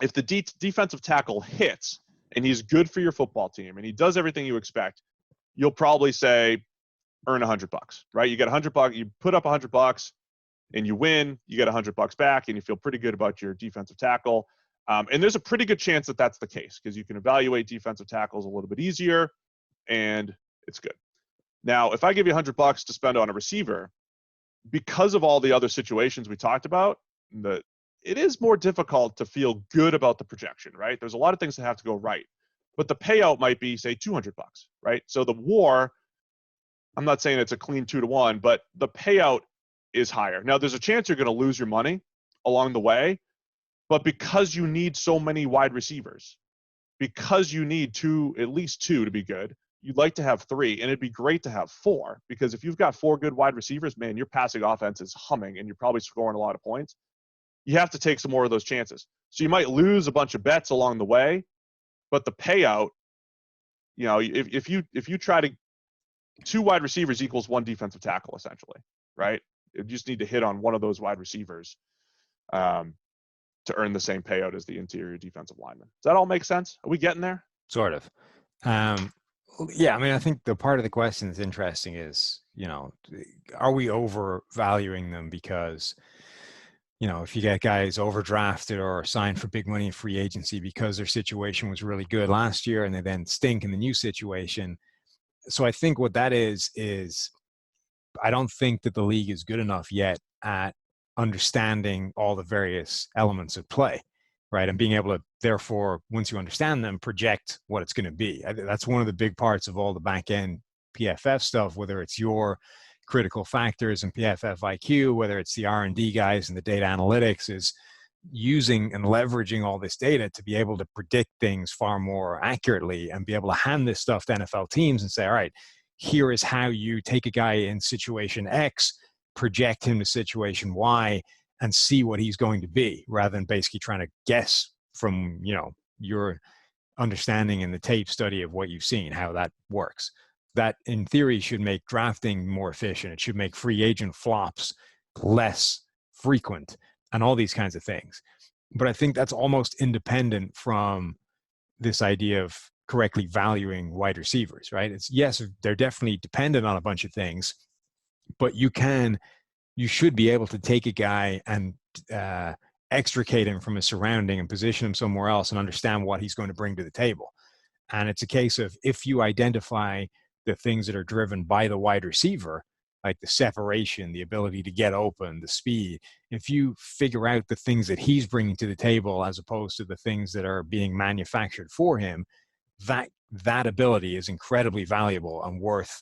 if the defensive tackle hits and he's good for your football team and he does everything you expect, you'll probably say earn $100, right? You get $100, you put up $100 and you win, you get $100 back and you feel pretty good about your defensive tackle. And there's a pretty good chance that that's the case because you can evaluate defensive tackles a little bit easier and it's good. Now, if I give you $100 to spend on a receiver, because of all the other situations we talked about, it is more difficult to feel good about the projection, right? There's a lot of things that have to go right. But the payout might be, say, $200, right? So the WAR, I'm not saying it's a clean 2-to-1, but the payout is higher. Now, there's a chance you're going to lose your money along the way, but because you need so many wide receivers, because you need at least two to be good, you'd like to have 3, and it'd be great to have 4, because if you've got 4 good wide receivers, man, your passing offense is humming, and you're probably scoring a lot of points. You have to take some more of those chances. So you might lose a bunch of bets along the way, but the payout, if you try to 2 wide receivers equals 1 defensive tackle, essentially, right? You just need to hit on one of those wide receivers to earn the same payout as the interior defensive lineman. Does that all make sense? Are we getting there? Sort of. Yeah, I mean, I think the part of the question that's interesting is, are we overvaluing them because, if you get guys overdrafted or signed for big money in free agency because their situation was really good last year and they then stink in the new situation. So I think what that is I don't think that the league is good enough yet at understanding all the various elements of play, right? And being able to, therefore, once you understand them, project what it's going to be. That's one of the big parts of all the back end PFF stuff, whether it's your critical factors and PFF IQ, whether it's the R&D guys and the data analytics, is using and leveraging all this data to be able to predict things far more accurately and be able to hand this stuff to NFL teams and say, all right, here is how you take a guy in situation X, project him to situation Y, and see what he's going to be, rather than basically trying to guess from, your understanding and the tape study of what you've seen, how that works. That, in theory, should make drafting more efficient. It should make free agent flops less frequent and all these kinds of things. But I think that's almost independent from this idea of correctly valuing wide receivers, right? It's, yes, they're definitely dependent on a bunch of things, but you should be able to take a guy and extricate him from his surrounding and position him somewhere else and understand what he's going to bring to the table. And it's a case of, if you identify the things that are driven by the wide receiver, like the separation, the ability to get open, the speed, if you figure out the things that he's bringing to the table as opposed to the things that are being manufactured for him, that ability is incredibly valuable and worth,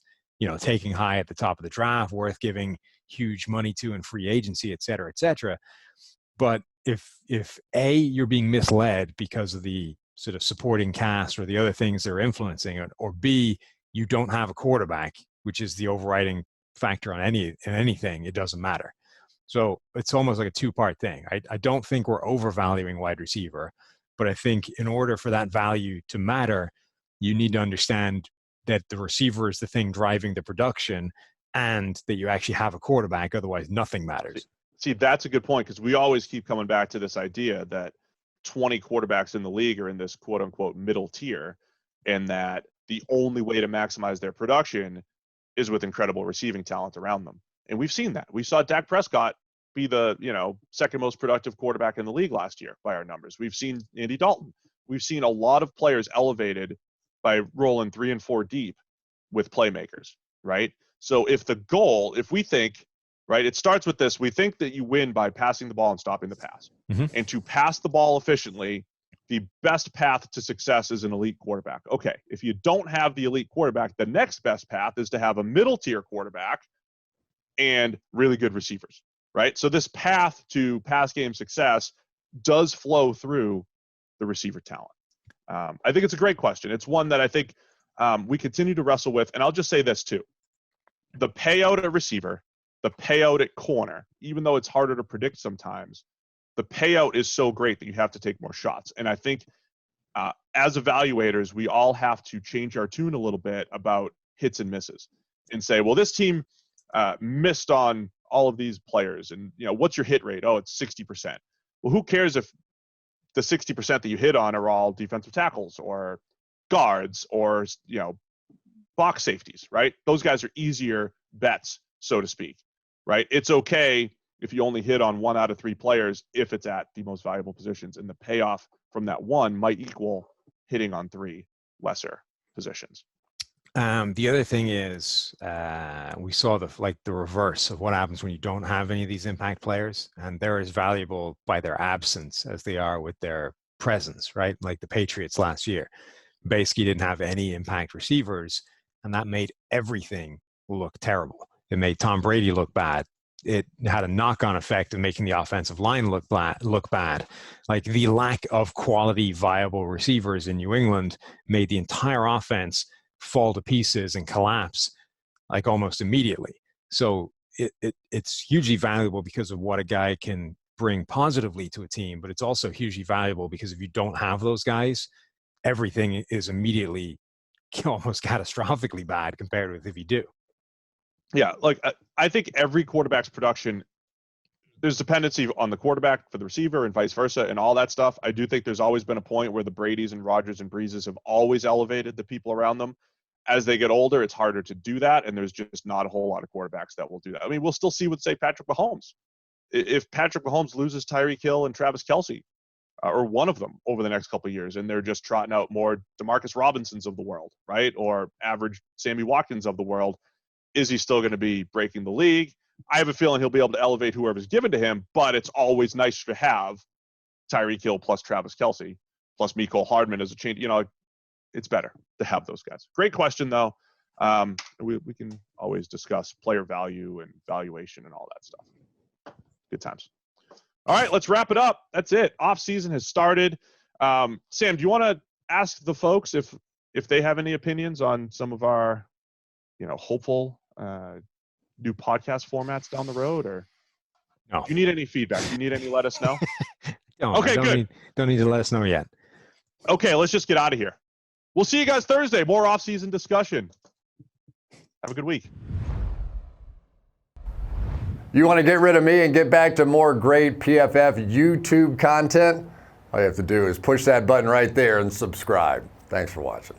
taking high at the top of the draft, worth giving huge money to in free agency, et cetera, et cetera. But if A, you're being misled because of the sort of supporting cast or the other things that are influencing it, or B, you don't have a quarterback, which is the overriding factor on anything, it doesn't matter. So it's almost like a two-part thing. I don't think we're overvaluing wide receiver, but I think in order for that value to matter, you need to understand that the receiver is the thing driving the production and that you actually have a quarterback. Otherwise, nothing matters. See, that's a good point, because we always keep coming back to this idea that 20 quarterbacks in the league are in this quote-unquote middle tier, and that the only way to maximize their production is with incredible receiving talent around them. And we've seen that. We saw Dak Prescott be the, second most productive quarterback in the league last year by our numbers. We've seen Andy Dalton. We've seen a lot of players elevated by rolling 3 and 4 deep with playmakers, right? So if we think, right, it starts with this, we think that you win by passing the ball and stopping the pass. Mm-hmm. And to pass the ball efficiently, the best path to success is an elite quarterback. Okay, if you don't have the elite quarterback, the next best path is to have a middle tier quarterback and really good receivers, right? So this path to pass game success does flow through the receiver talent. I think it's a great question. It's one that I think we continue to wrestle with. And I'll just say this too. The payout at receiver, the payout at corner, even though it's harder to predict sometimes, the payout is so great that you have to take more shots. And I think as evaluators, we all have to change our tune a little bit about hits and misses and say, well, this team missed on all of these players. And, what's your hit rate? Oh, it's 60%. Well, who cares if the 60% that you hit on are all defensive tackles or guards or, box safeties, right? Those guys are easier bets, so to speak, right? It's okay if you only hit on 1 out of 3 players if it's at the most valuable positions, and the payoff from that one might equal hitting on 3 lesser positions. The other thing is we saw the reverse of what happens when you don't have any of these impact players, and they're as valuable by their absence as they are with their presence, right? Like the Patriots last year basically didn't have any impact receivers, and that made everything look terrible. It made Tom Brady look bad. It had a knock-on effect of making the offensive line look bad. Like the lack of quality, viable receivers in New England made the entire offense fall to pieces and collapse like almost immediately. So it's hugely valuable because of what a guy can bring positively to a team, but it's also hugely valuable because if you don't have those guys, everything is immediately almost catastrophically bad compared with if you do. Yeah, like I think every quarterback's production, there's dependency on the quarterback for the receiver and vice versa and all that stuff. I do think there's always been a point where the Bradys and Rodgers and Breezes have always elevated the people around them. As they get older, it's harder to do that, and there's just not a whole lot of quarterbacks that will do that. I mean, we'll still see with, say, Patrick Mahomes. If Patrick Mahomes loses Tyreek Hill and Travis Kelce, or one of them over the next couple of years, and they're just trotting out more DeMarcus Robinsons of the world, right, or average Sammy Watkins of the world, Is he still going to be breaking the league? I have a feeling he'll be able to elevate whoever's given to him, but it's always nice to have Tyreek Hill plus Travis Kelce plus Mecole Hardman as a change. It's better to have those guys. Great question, though. We can always discuss player value and valuation and all that stuff. Good times. All right, let's wrap it up. That's it. Off season has started. Sam, do you want to ask the folks if they have any opinions on some of our, hopeful new podcast formats down the road, or no? Do you need any feedback? Do you need any? Let us know. No, okay, good. Don't need to let us know yet. Okay, let's just get out of here. We'll see you guys Thursday. More off-season discussion. Have a good week. You want to get rid of me and get back to more great PFF YouTube content? All you have to do is push that button right there and subscribe. Thanks for watching.